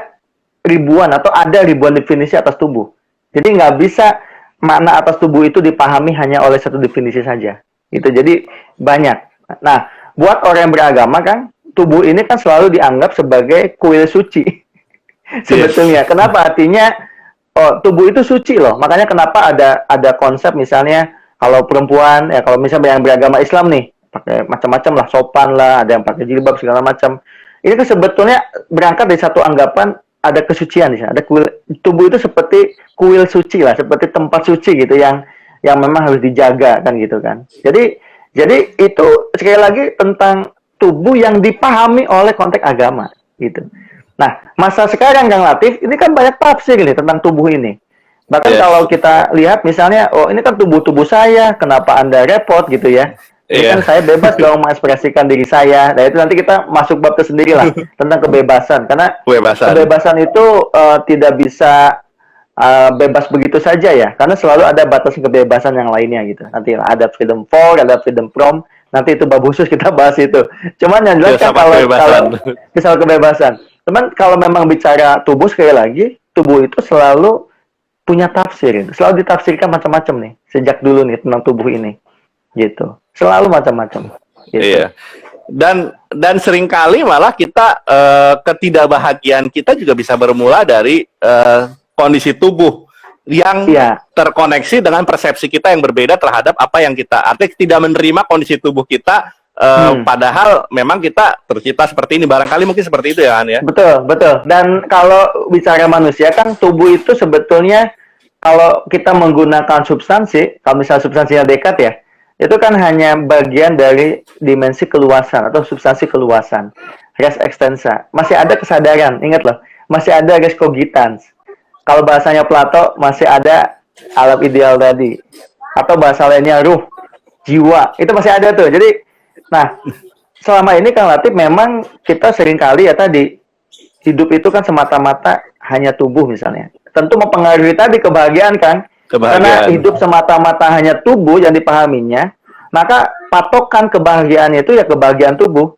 ribuan atau ada ribuan definisi atas tubuh. Jadi nggak bisa makna atas tubuh itu dipahami hanya oleh satu definisi saja. Gitu. Jadi banyak. Nah, buat orang yang beragama kan, tubuh ini kan selalu dianggap sebagai kuil suci. Sebetulnya. Kenapa? Artinya tubuh itu suci loh. Makanya kenapa ada konsep misalnya kalau perempuan ya kalau misalnya yang beragama Islam nih, pakai macam-macam lah, sopan lah, ada yang pakai jilbab segala macam. Ini kan sebetulnya berangkat dari satu anggapan ada kesucian di sana. Ada kuil, tubuh itu seperti kuil suci lah, seperti tempat suci gitu yang memang harus dijaga kan gitu kan. Jadi itu sekali lagi tentang tubuh yang dipahami oleh konteks agama gitu. Nah, masa sekarang Kang Latif, ini kan banyak tafsir nih tentang tubuh ini. Bahkan kalau kita lihat misalnya, oh ini kan tubuh saya, kenapa Anda repot gitu ya. Ini kan saya bebas dong mengekspresikan diri saya. Nah itu nanti kita masuk bab tersendiri lah tentang kebebasan. Karena kebebasan itu tidak bisa bebas begitu saja ya. Karena selalu ada batas kebebasan yang lainnya gitu. Nanti ada freedom for, ada freedom from. Nanti itu bab khusus kita bahas itu. Cuman yang jelas kan kalau misal kebebasan. Cuman kalau memang bicara tubuh sekali lagi, tubuh itu selalu punya tafsir. Selalu ditafsirkan macam-macam nih. Sejak dulu nih tentang tubuh ini. Gitu. Selalu macam-macam. Gitu. Iya. Dan seringkali malah kita ketidakbahagiaan kita juga bisa bermula dari kondisi tubuh yang terkoneksi dengan persepsi kita yang berbeda terhadap apa yang kita artinya tidak menerima kondisi tubuh kita padahal memang kita tercipta seperti ini. Barangkali mungkin seperti itu ya, Han ya. Betul. Dan kalau bicara manusia kan tubuh itu sebetulnya kalau kita menggunakan substansi, kalau misalnya substansinya Descartes ya, itu kan hanya bagian dari dimensi keluasan atau substansi keluasan, res extensa. Masih ada kesadaran, ingat loh, masih ada res cogitans. Kalau bahasanya Plato masih ada alam ideal tadi, atau bahasa lainnya ruh, jiwa, itu masih ada tuh. Jadi, nah selama ini Kang Latif memang kita seringkali ya tadi hidup itu kan semata-mata hanya tubuh misalnya. Tentu mempengaruhi tadi kebahagiaan kan. Karena hidup semata-mata hanya tubuh yang dipahaminya, maka patokan kebahagiaan itu ya kebahagiaan tubuh.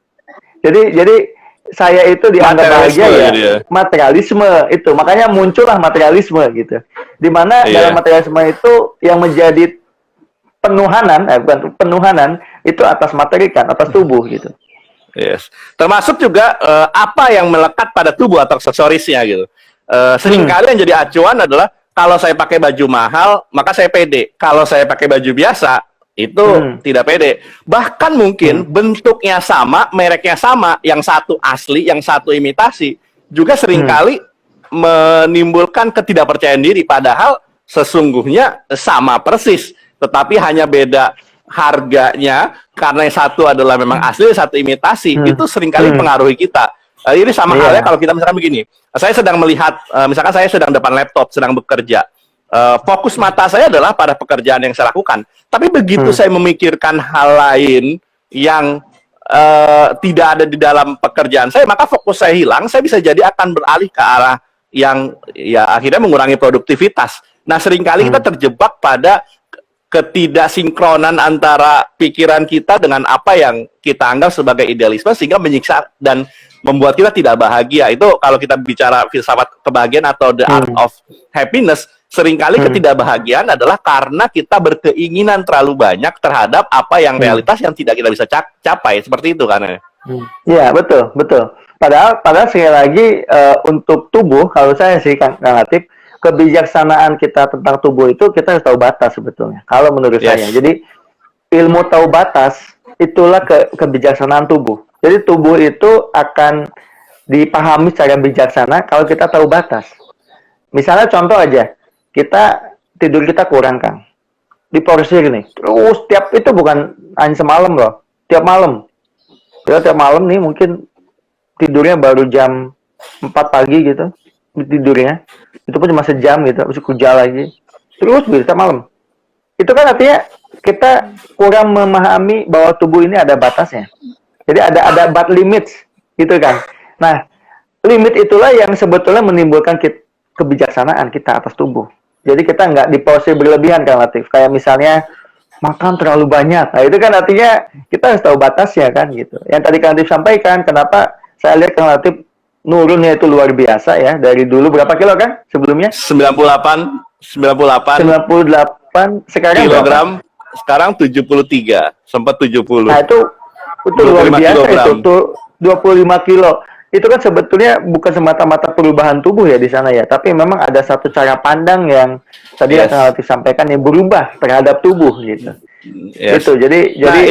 Jadi saya itu dianggap bahagia ya materialisme itu. Makanya muncullah materialisme gitu. Dimana dalam materialisme itu yang menjadi penuhanan itu atas materi kan, atas tubuh gitu. Yes. Termasuk juga apa yang melekat pada tubuh atau aksesorisnya gitu. Seringkali yang jadi acuan adalah kalau saya pakai baju mahal, maka saya pede. Kalau saya pakai baju biasa, itu tidak pede. Bahkan mungkin bentuknya sama, mereknya sama, yang satu asli, yang satu imitasi, juga seringkali menimbulkan ketidakpercayaan diri. Padahal sesungguhnya sama persis, tetapi hanya beda harganya, karena yang satu adalah memang asli, satu imitasi. Itu seringkali mempengaruhi kita. Ini sama halnya kalau kita misalkan begini, saya sedang melihat, misalkan saya sedang depan laptop, sedang bekerja, fokus mata saya adalah pada pekerjaan yang saya lakukan. Tapi begitu saya memikirkan hal lain yang tidak ada di dalam pekerjaan saya, maka fokus saya hilang, saya bisa jadi akan beralih ke arah yang ya akhirnya mengurangi produktivitas. Nah, seringkali kita terjebak pada ketidaksinkronan antara pikiran kita dengan apa yang kita anggap sebagai idealisme sehingga menyiksa dan membuat kita tidak bahagia. Itu kalau kita bicara filsafat kebahagiaan atau the art of happiness, seringkali ketidakbahagiaan adalah karena kita berkeinginan terlalu banyak terhadap apa yang realitas yang tidak kita bisa capai. Seperti itu kan? Iya, betul. Padahal sekali lagi untuk tubuh, kalau saya sih Kang Latif, kebijaksanaan kita tentang tubuh itu kita harus tahu batas sebetulnya. Kalau menurut saya. Jadi ilmu tahu batas itulah kebijaksanaan tubuh. Jadi tubuh itu akan dipahami secara bijaksana kalau kita tahu batas. Misalnya contoh aja, tidur kita kurang Kang. Diporsir nih. Terus itu bukan hanya semalam loh. Tiap malam. Tiap malam nih mungkin tidurnya baru jam 4 pagi gitu. Tidurnya. Itu pun cuma sejam gitu. Terus kerja lagi. Terus tiap malam. Itu kan artinya kita kurang memahami bahwa tubuh ini ada batasnya. Jadi ada but limits gitu kan. Nah, limit itulah yang sebetulnya menimbulkan kebijaksanaan kita atas tubuh. Jadi kita nggak diporsir berlebihan Kang Latif. Kayak misalnya makan terlalu banyak. Nah, itu kan artinya kita harus tahu batasnya kan gitu. Yang tadi Kang Latif sampaikan, kenapa saya lihat Kang Latif nurunnya itu luar biasa ya. Dari dulu berapa kilo kan sebelumnya? 98 98, sekarang kilogram, berapa? sekarang 73, sempat 70. Nah, itu luar 25 biasa kilogram. itu tuh 25 kilo. Itu kan sebetulnya bukan semata-mata perubahan tubuh ya di sana ya, tapi memang ada satu cara pandang yang tadi Yes. Kang Latif sampaikan yang berubah terhadap tubuh gitu. Yes. Itu jadi Nah,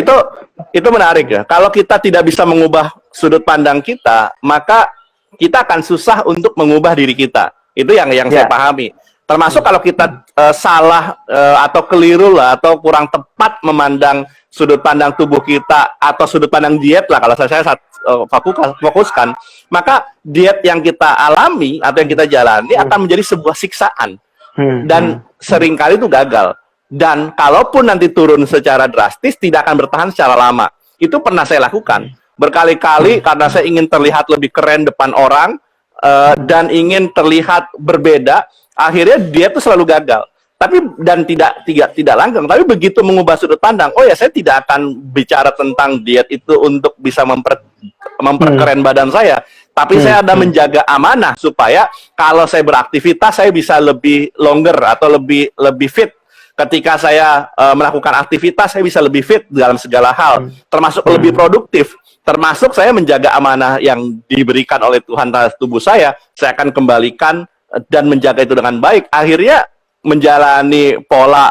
itu menarik ya. Kalau kita tidak bisa mengubah sudut pandang kita, maka kita akan susah untuk mengubah diri kita. Itu yang saya Ya. pahami. Termasuk kalau kita salah atau keliru lah atau kurang tepat memandang sudut pandang tubuh kita atau sudut pandang diet lah kalau saya fokuskan, maka diet yang kita alami atau yang kita jalani akan menjadi sebuah siksaan dan seringkali itu gagal. Dan kalaupun nanti turun secara drastis tidak akan bertahan secara lama. Itu pernah saya lakukan berkali-kali karena saya ingin terlihat lebih keren depan orang dan ingin terlihat berbeda. Akhirnya dia tuh selalu gagal. Tapi dan tidak langgeng. Tapi begitu mengubah sudut pandang, oh ya saya tidak akan bicara tentang diet itu untuk bisa memperkeren badan saya. Tapi saya ada menjaga amanah supaya kalau saya beraktivitas saya bisa lebih longer atau lebih fit. Ketika saya melakukan aktivitas saya bisa lebih fit dalam segala hal, termasuk lebih produktif. Termasuk saya menjaga amanah yang diberikan oleh Tuhan terhadap tubuh saya akan kembalikan dan menjaga itu dengan baik. Akhirnya menjalani pola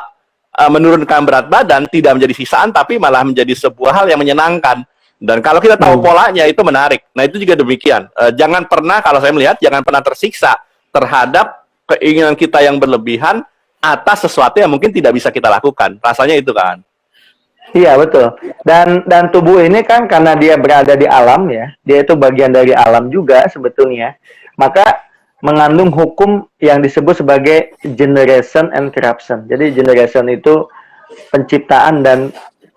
menurunkan berat badan tidak menjadi sisaan tapi malah menjadi sebuah hal yang menyenangkan. Dan kalau kita tahu polanya itu menarik. Nah, itu juga demikian. Jangan pernah, kalau saya melihat, jangan pernah tersiksa terhadap keinginan kita yang berlebihan atas sesuatu yang mungkin tidak bisa kita lakukan. Rasanya itu kan. Iya, betul. Dan tubuh ini kan karena dia berada di alam ya, dia itu bagian dari alam juga sebetulnya. Maka mengandung hukum yang disebut sebagai generation and corruption. Jadi generation itu penciptaan dan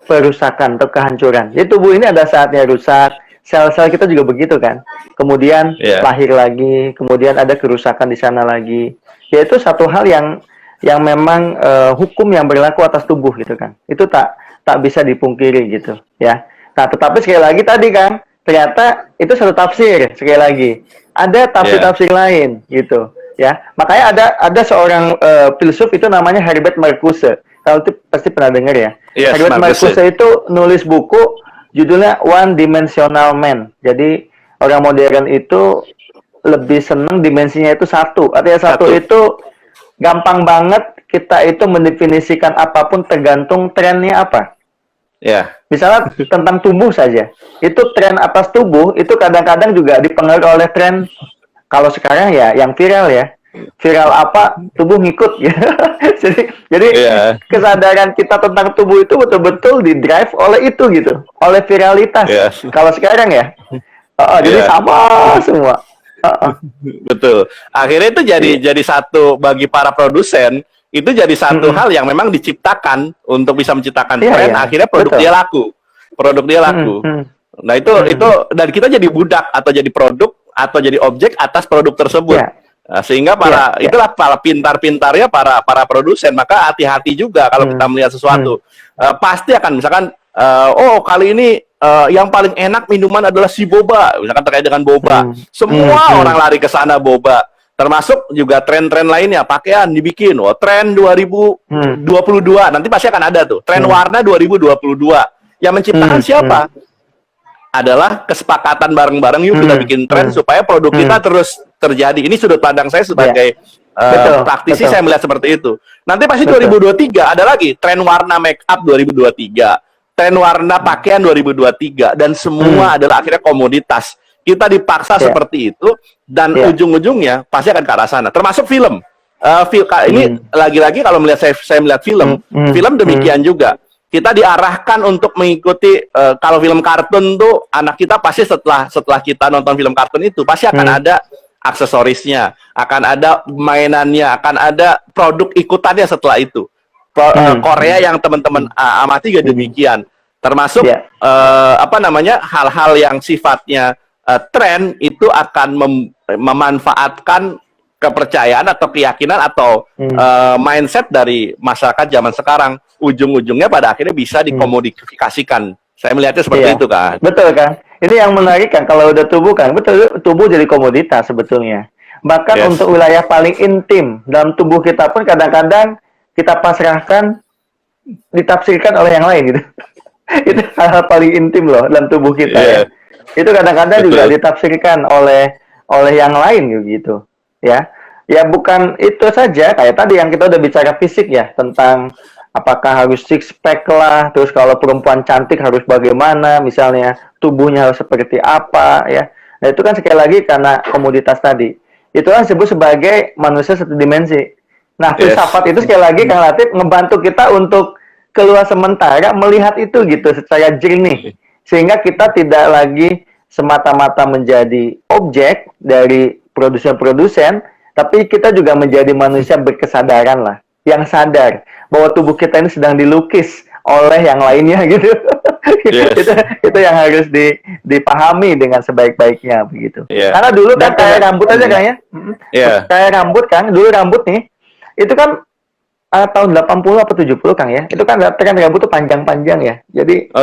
perusakan atau kehancuran. Jadi tubuh ini ada saatnya rusak, sel-sel kita juga begitu kan. Kemudian lahir lagi, kemudian ada kerusakan di sana lagi. Yaitu satu hal yang memang hukum yang berlaku atas tubuh gitu kan. Itu tak bisa dipungkiri gitu ya. Nah, tetapi sekali lagi tadi kan ternyata itu satu tafsir sekali lagi. Ada tafsir-tafsir lain gitu ya. Makanya ada seorang filsuf itu namanya Herbert Marcuse. Kalau itu pasti pernah dengar ya. Yes, Herbert Marcuse itu nulis buku judulnya One Dimensional Man. Jadi orang modern itu lebih senang dimensinya itu satu. Artinya satu itu gampang banget kita itu mendefinisikan apapun tergantung trennya apa. Ya. Misalnya tentang tubuh saja. Itu tren atas tubuh itu kadang-kadang juga dipengaruhi oleh tren kalau sekarang ya yang viral ya. Viral apa tubuh ngikut ya. jadi kesadaran kita tentang tubuh itu betul-betul didrive oleh itu gitu, oleh viralitas. Kalau sekarang ya. Jadi sama semua. Betul. Akhirnya itu jadi satu bagi para produsen, itu jadi satu hal yang memang diciptakan untuk bisa menciptakan tren. Akhirnya produk dia laku. Nah, itu dan kita jadi budak atau jadi produk atau jadi objek atas produk tersebut. Nah, sehingga itulah para pintar-pintarnya para produsen. Maka hati-hati juga kalau kita melihat sesuatu. Pasti akan misalkan kali ini yang paling enak minuman adalah si boba, misalkan terkait dengan boba. Semua orang lari ke sana boba. Termasuk juga tren-tren lainnya, pakaian dibikin. Tren 2022 nanti pasti akan ada tuh. Tren warna 2022. Yang menciptakan siapa? Adalah kesepakatan bareng-bareng, yuk kita bikin tren supaya produk kita terus terjadi. Ini sudut pandang saya sebagai praktisi, saya melihat seperti itu. Nanti pasti 2023 ada lagi tren warna make up 2023. Tren warna pakaian 2023 dan semua adalah akhirnya komoditas. Kita dipaksa seperti itu dan ujung-ujungnya pasti akan ke arah sana. Termasuk film. Ini lagi-lagi kalau melihat saya melihat film demikian juga. Kita diarahkan untuk mengikuti kalau film kartun tuh anak kita pasti setelah kita nonton film kartun itu pasti akan ada aksesorisnya, akan ada mainannya, akan ada produk ikutannya setelah itu. Korea yang teman-teman amati juga demikian. Termasuk hal-hal yang sifatnya tren itu akan memanfaatkan kepercayaan atau keyakinan atau mindset dari masyarakat zaman sekarang. Ujung-ujungnya pada akhirnya bisa dikomodifikasikan. Saya melihatnya seperti itu kan. Betul kan. Ini yang menarik kan, kalau udah tubuh kan, betul, tubuh jadi komoditas sebetulnya. Bahkan untuk wilayah paling intim dalam tubuh kita pun kadang-kadang kita pasrahkan, ditafsirkan oleh yang lain gitu. Itu hal-hal paling intim loh dalam tubuh kita ya. Itu kadang-kadang juga ditafsirkan oleh yang lain gitu ya. Ya bukan itu saja, kayak tadi yang kita udah bicara fisik ya, tentang apakah harus six pack lah, terus kalau perempuan cantik harus bagaimana, misalnya tubuhnya harus seperti apa ya. Nah itu kan sekali lagi karena komoditas tadi. Itu kan disebut sebagai manusia satu dimensi. Nah filsafat itu sekali lagi Kang Latif ngebantu kita untuk keluar sementara melihat itu gitu secara jernih, sehingga kita tidak lagi semata-mata menjadi objek dari produsen-produsen, tapi kita juga menjadi manusia berkesadaran lah, yang sadar bahwa tubuh kita ini sedang dilukis oleh yang lainnya gitu. Itu yang harus dipahami dengan sebaik-baiknya begitu. Karena dulu kan kayak rambut aja kayaknya, kayak rambut kan, dulu rambut nih, itu kan tahun 80 atau 70 Kang ya. Itu kan tren rambut tuh panjang-panjang ya. Jadi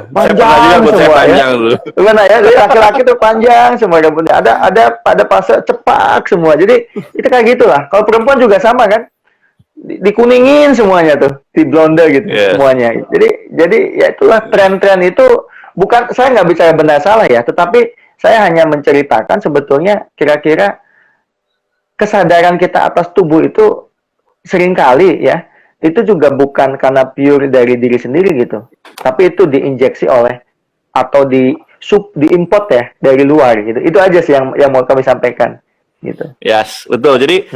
panjang semua ya. Gimana ya? Jadi laki-laki tuh panjang semua rambutnya. Ada fase cepak semua. Jadi itu kayak gitulah. Kalau perempuan juga sama kan. Dikuningin semuanya tuh, di blonde gitu semuanya. Jadi ya itulah tren-tren itu, bukan, saya nggak bicara benar salah ya, tetapi saya hanya menceritakan sebetulnya kira-kira kesadaran kita atas tubuh itu seringkali ya, itu juga bukan karena pure dari diri sendiri gitu, tapi itu diinjeksi oleh atau diimport ya dari luar gitu. Itu aja sih yang mau kami sampaikan gitu. Yes, betul. Jadi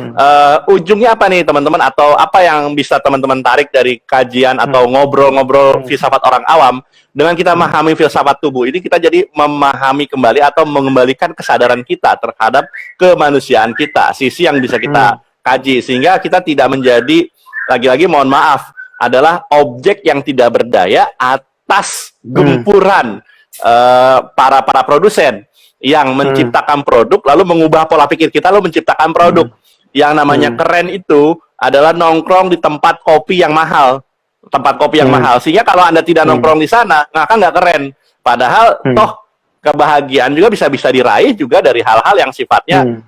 ujungnya apa nih teman-teman, atau apa yang bisa teman-teman tarik dari kajian atau ngobrol-ngobrol filsafat orang awam dengan kita memahami filsafat tubuh ini, kita jadi memahami kembali atau mengembalikan kesadaran kita terhadap kemanusiaan kita, sisi yang bisa kita kaji, sehingga kita tidak menjadi, lagi-lagi mohon maaf, adalah objek yang tidak berdaya atas gempuran para produsen yang menciptakan produk lalu mengubah pola pikir kita lalu menciptakan produk. Yang namanya keren itu adalah nongkrong di tempat kopi yang mahal, sehingga kalau Anda tidak nongkrong di sana, maka nggak keren. Padahal toh kebahagiaan juga bisa diraih juga dari hal-hal yang sifatnya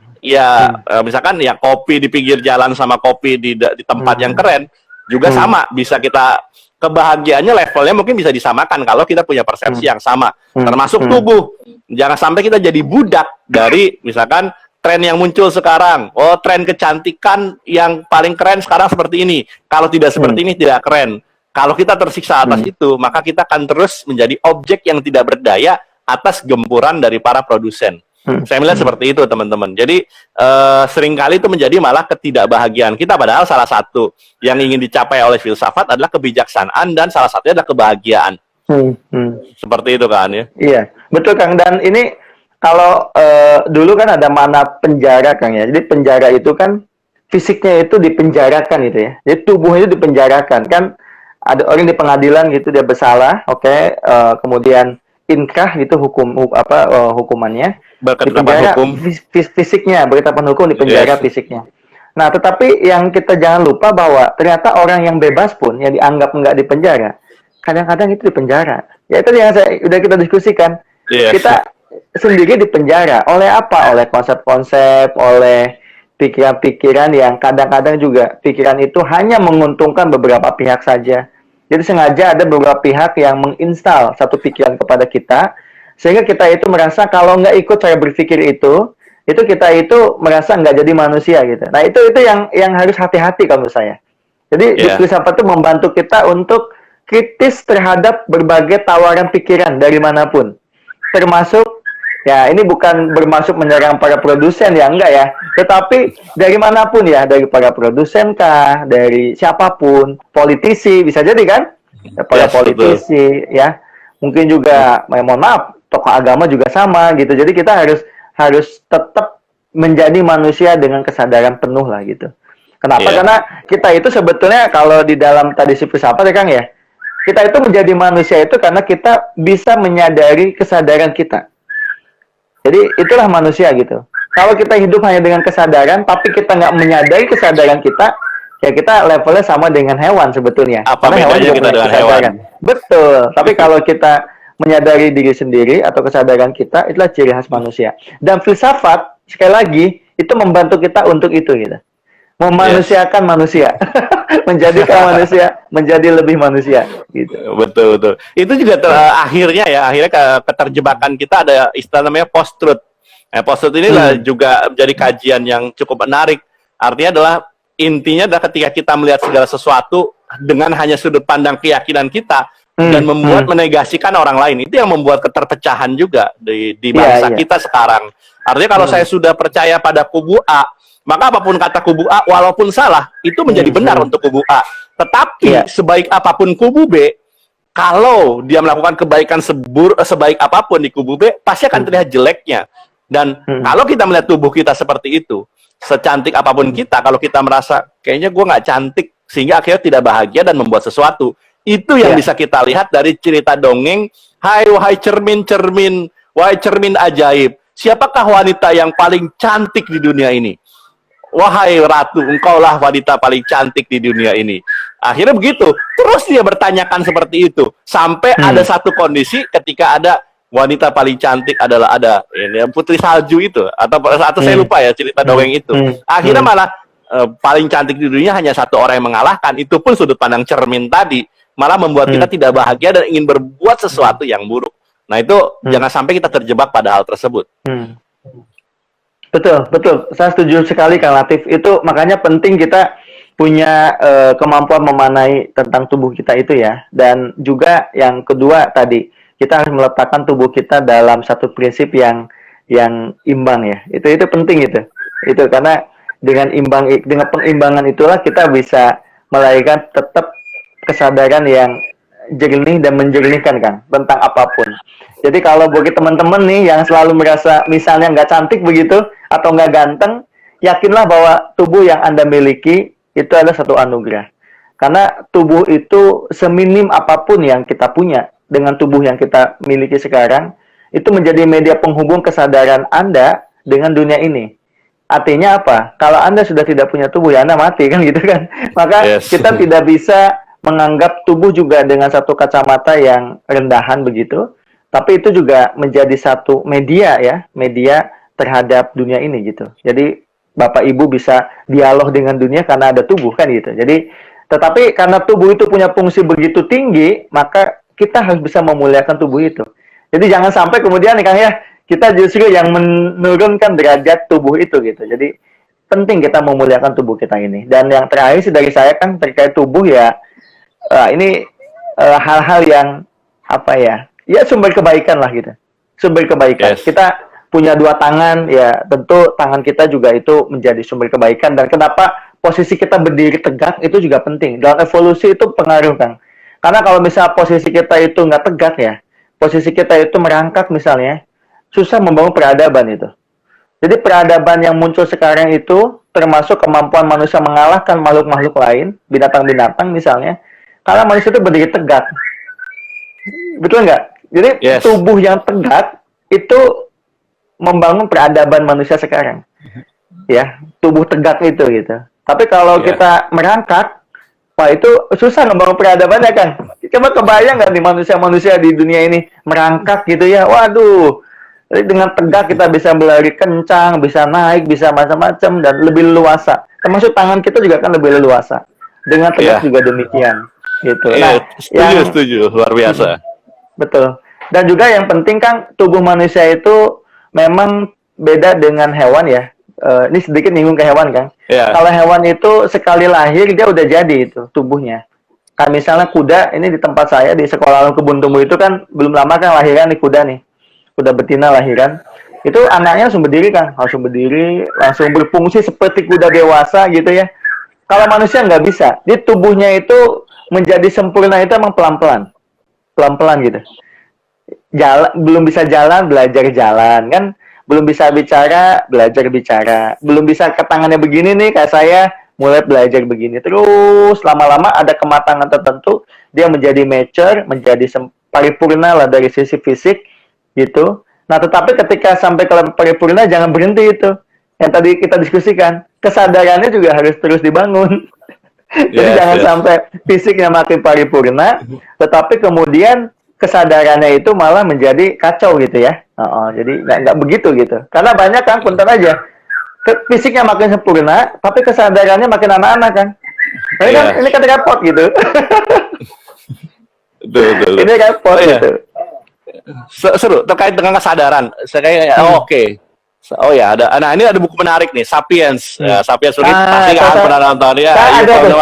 misalkan ya kopi di pinggir jalan sama kopi di tempat yang keren juga sama, bisa kita, kebahagiaannya levelnya mungkin bisa disamakan kalau kita punya persepsi yang sama, termasuk tubuh. Jangan sampai kita jadi budak dari misalkan tren yang muncul sekarang. Oh, tren kecantikan yang paling keren sekarang seperti ini, kalau tidak seperti ini tidak keren. Kalau kita tersiksa atas itu, maka kita akan terus menjadi objek yang tidak berdaya atas gempuran dari para produsen. Saya melihat seperti itu teman-teman. Jadi seringkali itu menjadi malah ketidakbahagiaan kita, padahal salah satu yang ingin dicapai oleh filsafat adalah kebijaksanaan, dan salah satunya adalah kebahagiaan. Seperti itu kan ya. Iya, betul Kang. Dan ini kalau dulu kan ada mana penjara Kang ya. Jadi penjara itu kan fisiknya itu dipenjarakan gitu ya. Jadi tubuhnya itu dipenjarakan kan. Ada orang di pengadilan gitu, dia bersalah, kemudian inkrah gitu hukumannya, berketetapan hukum, fisiknya berketetapan hukum, di penjara fisiknya. Nah, tetapi yang kita jangan lupa bahwa ternyata orang yang bebas pun yang dianggap nggak di penjara, kadang-kadang itu di penjara. Ya itu yang kita diskusikan. Kita sendiri di penjara oleh apa? Oleh konsep-konsep, oleh pikiran-pikiran yang kadang-kadang juga pikiran itu hanya menguntungkan beberapa pihak saja. Jadi sengaja ada beberapa pihak yang menginstal satu pikiran kepada kita, sehingga kita itu merasa kalau nggak ikut cara berpikir itu kita itu merasa nggak jadi manusia gitu. Nah itu yang harus hati-hati kalau menurut saya. Jadi filsafat itu membantu kita untuk kritis terhadap berbagai tawaran pikiran dari manapun, termasuk ya ini bukan bermaksud menyerang para produsen ya, enggak ya, tetapi dari manapun ya, dari para produsen kah, dari siapapun, politisi bisa jadi kan, para politisi ya, mungkin juga mohon maaf tokoh agama juga sama gitu. Jadi kita harus tetap menjadi manusia dengan kesadaran penuh lah gitu. Kenapa? Karena kita itu sebetulnya kalau di dalam tadi filsafat ya Kang ya, kita itu menjadi manusia itu karena kita bisa menyadari kesadaran kita. Jadi itulah manusia gitu. Kalau kita hidup hanya dengan kesadaran, tapi kita nggak menyadari kesadaran kita, ya kita levelnya sama dengan hewan sebetulnya. Apa Karena hewan bedanya juga kita punya dengan kesadaran. hewan? Betul. Tapi kalau kita menyadari diri sendiri atau kesadaran kita, itulah ciri khas manusia. Dan filsafat, sekali lagi, itu membantu kita untuk itu gitu. Memanusiakan manusia. Menjadikan manusia menjadi lebih manusia gitu. Betul betul. Itu juga akhirnya keterjebakan kita ada istilah namanya post truth. Post truth inilah juga menjadi kajian yang cukup menarik. Artinya adalah intinya adalah ketika kita melihat segala sesuatu dengan hanya sudut pandang keyakinan kita dan membuat menegasikan orang lain, itu yang membuat keterpecahan juga di bangsa kita sekarang. Artinya kalau saya sudah percaya pada kubu A, maka apapun kata kubu A, walaupun salah, itu menjadi benar untuk kubu A. Tetapi sebaik apapun kubu B, kalau dia melakukan kebaikan sebaik apapun di kubu B, pasti akan terlihat jeleknya. Dan kalau kita melihat tubuh kita seperti itu, secantik apapun kita, kalau kita merasa kayaknya gue nggak cantik, sehingga akhirnya tidak bahagia dan membuat sesuatu, itu yang bisa kita lihat dari cerita dongeng. Hai wahai cermin-cermin, wahai cermin ajaib, siapakah wanita yang paling cantik di dunia ini? Wahai ratu, engkaulah wanita paling cantik di dunia ini. Akhirnya begitu. Terus dia bertanyakan seperti itu. Sampai ada satu kondisi ketika ada wanita paling cantik adalah ada ini putri salju itu. Atau saya lupa ya cerita dongeng itu. Akhirnya malah paling cantik di dunia hanya satu orang yang mengalahkan. Itu pun sudut pandang cermin tadi. Malah membuat kita tidak bahagia dan ingin berbuat sesuatu yang buruk. Nah itu jangan sampai kita terjebak pada hal tersebut. Betul, betul. Saya setuju sekali Kang Latif. Itu makanya penting kita punya kemampuan memanai tentang tubuh kita itu ya. Dan juga yang kedua tadi, kita harus meletakkan tubuh kita dalam satu prinsip yang imbang ya. Itu penting itu. Itu karena dengan penimbangan itulah kita bisa melahirkan tetap kesadaran yang jernih dan menjernihkan kan tentang apapun. Jadi kalau bagi teman-teman nih yang selalu merasa misalnya nggak cantik begitu atau nggak ganteng, yakinlah bahwa tubuh yang Anda miliki itu adalah satu anugerah. Karena tubuh itu seminim apapun yang kita punya, dengan tubuh yang kita miliki sekarang, itu menjadi media penghubung kesadaran Anda dengan dunia ini. Artinya apa? Kalau Anda sudah tidak punya tubuh, ya Anda mati kan gitu kan. Maka kita tidak bisa menganggap tubuh juga dengan satu kacamata yang rendahan begitu. Tapi itu juga menjadi satu media ya, media terhadap dunia ini gitu. Jadi Bapak Ibu bisa dialog dengan dunia karena ada tubuh kan gitu. Jadi tetapi karena tubuh itu punya fungsi begitu tinggi, maka kita harus bisa memuliakan tubuh itu. Jadi jangan sampai kemudian nih Kang ya, kita justru yang menurunkan derajat tubuh itu gitu. Jadi penting kita memuliakan tubuh kita ini. Dan yang terakhir sih dari saya kan terkait tubuh ya, ini hal-hal yang apa ya? Ya sumber kebaikan lah gitu. Sumber kebaikan. Kita punya dua tangan, ya tentu tangan kita juga itu menjadi sumber kebaikan. Dan kenapa posisi kita berdiri tegak itu juga penting. Dalam evolusi itu pengaruh Kang. Karena kalau misalnya posisi kita itu nggak tegak ya, posisi kita itu merangkak misalnya, susah membangun peradaban itu. Jadi peradaban yang muncul sekarang itu termasuk kemampuan manusia mengalahkan makhluk-makhluk lain, binatang-binatang misalnya, karena manusia itu berdiri tegak. Betul nggak? Jadi tubuh yang tegak itu membangun peradaban manusia sekarang. Ya, tubuh tegak itu gitu. Tapi kalau kita merangkak, wah itu susah ngebangun peradabannya kan. Coba kebayang nggak nih manusia-manusia di dunia ini merangkak gitu ya. Waduh. Jadi dengan tegak kita bisa berlari kencang, bisa naik, bisa macam-macam dan lebih leluasa. Termasuk tangan kita juga kan lebih leluasa. Dengan tegak juga demikian. Gitu. Nah, setuju, luar biasa. Betul. Dan juga yang penting kan tubuh manusia itu memang beda dengan hewan ya. Ini sedikit nyinggung ke hewan kan. Kalau hewan itu sekali lahir dia udah jadi itu tubuhnya. Kan misalnya kuda, ini di tempat saya di sekolah alam kebun tumbuh itu kan belum lama kan lahiran nih kuda nih. Kuda betina lahiran. Itu anaknya langsung berdiri kan, langsung berdiri, langsung berfungsi seperti kuda dewasa gitu ya. Kalau manusia nggak bisa. Di tubuhnya itu menjadi sempurna itu emang pelan-pelan. Pelan-pelan gitu. Belum bisa jalan, belajar jalan kan. Belum bisa bicara, belajar bicara. Belum bisa ke tangannya begini nih, kayak saya mulai belajar begini. Terus lama-lama ada kematangan tertentu, dia menjadi mature, menjadi paripurna lah dari sisi fisik, gitu. Nah, tetapi ketika sampai ke level paripurna jangan berhenti itu. Yang tadi kita diskusikan, kesadarannya juga harus terus dibangun. Jadi jangan sampai fisiknya makin paripurna, tetapi kemudian kesadarannya itu malah menjadi kacau gitu ya. Jadi nggak begitu gitu. Karena banyak kan, punten aja, fisiknya makin sempurna, tapi kesadarannya makin anak-anak kan. Ini kan repot gitu. Betul. Ini repot gitu. Seru terkait dengan kesadaran. Saya kayak oke. Oh ya, nah ini ada buku menarik nih, Sapiens. Sapiens ini pasti kan pernah nonton ya. Ada tuh.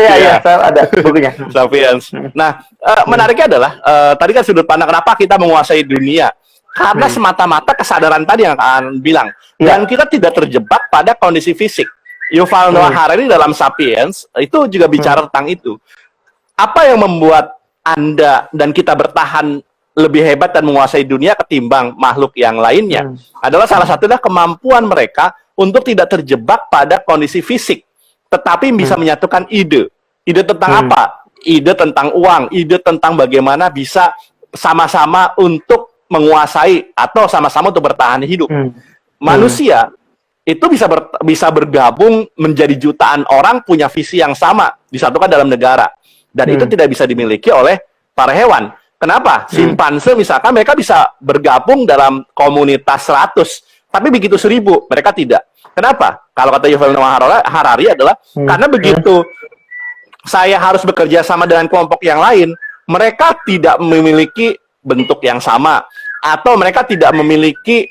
Iya, ada bukunya. Sapiens. Nah, menariknya adalah tadi kan sudut pandang kenapa kita menguasai dunia. Karena semata-mata kesadaran tadi yang akan bilang. Dan kita tidak terjebak pada kondisi fisik. Yuval Noah Harari dalam Sapiens itu juga bicara tentang itu. Apa yang membuat Anda dan kita bertahan lebih hebat dan menguasai dunia ketimbang makhluk yang lainnya adalah salah satunya kemampuan mereka untuk tidak terjebak pada kondisi fisik, tetapi bisa menyatukan ide tentang apa? Ide tentang uang, ide tentang bagaimana bisa sama-sama untuk menguasai atau sama-sama untuk bertahan hidup. Manusia itu bisa bergabung menjadi jutaan orang punya visi yang sama, disatukan dalam negara, dan itu tidak bisa dimiliki oleh para hewan. Kenapa? Simpanse misalkan mereka bisa bergabung dalam komunitas 100, tapi begitu 1000 mereka tidak. Kenapa? Kalau kata Yuval Noah Harari adalah karena begitu saya harus bekerja sama dengan kelompok yang lain, mereka tidak memiliki bentuk yang sama atau mereka tidak memiliki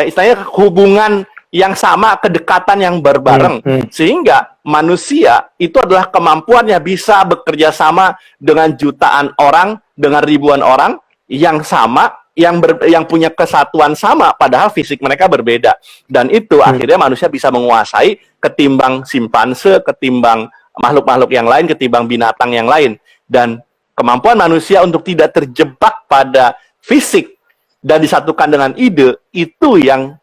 istilahnya hubungan yang sama, kedekatan yang berbareng, sehingga manusia itu adalah kemampuannya bisa bekerja sama dengan jutaan orang, dengan ribuan orang yang sama, yang punya kesatuan sama, padahal fisik mereka berbeda. Dan itu akhirnya manusia bisa menguasai ketimbang simpanse, ketimbang makhluk-makhluk yang lain, ketimbang binatang yang lain. Dan kemampuan manusia untuk tidak terjebak pada fisik dan disatukan dengan ide, itu yang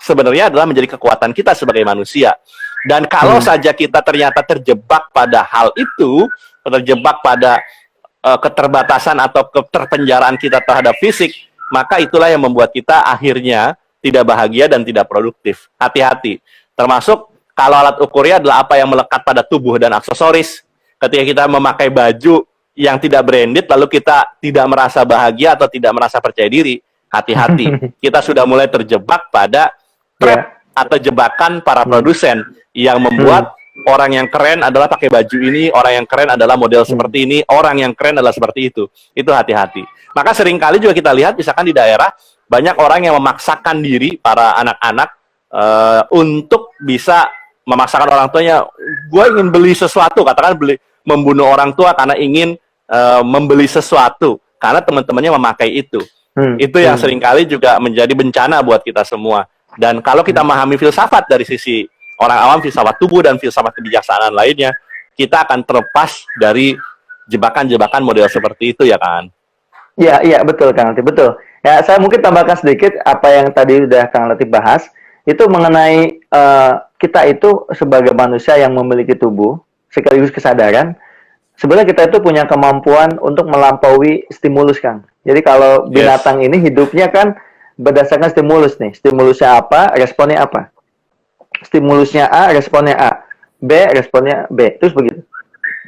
sebenarnya adalah menjadi kekuatan kita sebagai manusia. Dan kalau saja kita ternyata terjebak pada hal itu, terjebak pada keterbatasan atau keterpenjaraan kita terhadap fisik, maka itulah yang membuat kita akhirnya tidak bahagia dan tidak produktif. Hati-hati. Termasuk kalau alat ukurnya adalah apa yang melekat pada tubuh dan aksesoris. Ketika kita memakai baju yang tidak branded, lalu kita tidak merasa bahagia atau tidak merasa percaya diri, hati-hati. Kita sudah mulai terjebak pada trap atau jebakan para produsen yang membuat orang yang keren adalah pakai baju ini, orang yang keren adalah model seperti ini, orang yang keren adalah seperti itu. Itu hati-hati. Maka seringkali juga kita lihat, misalkan di daerah, banyak orang yang memaksakan diri, para anak-anak, untuk bisa memaksakan orang tuanya, gue ingin beli sesuatu, katakan membunuh orang tua karena ingin membeli sesuatu, karena teman-temannya memakai itu. Itu yang seringkali juga menjadi bencana buat kita semua. Dan kalau kita memahami filsafat dari sisi orang awam, filsafat tubuh dan filsafat kebijaksanaan lainnya, kita akan terlepas dari jebakan-jebakan model seperti itu, ya kan? Iya, betul Kang Latif, betul. Ya, saya mungkin tambahkan sedikit apa yang tadi udah Kang Latif bahas, itu mengenai kita itu sebagai manusia yang memiliki tubuh, sekaligus kesadaran, sebenarnya kita itu punya kemampuan untuk melampaui stimulus, Kang. Jadi kalau binatang ini hidupnya kan berdasarkan stimulus nih. Stimulusnya apa, responnya apa. Stimulusnya A, responnya A. B, responnya B. Terus begitu.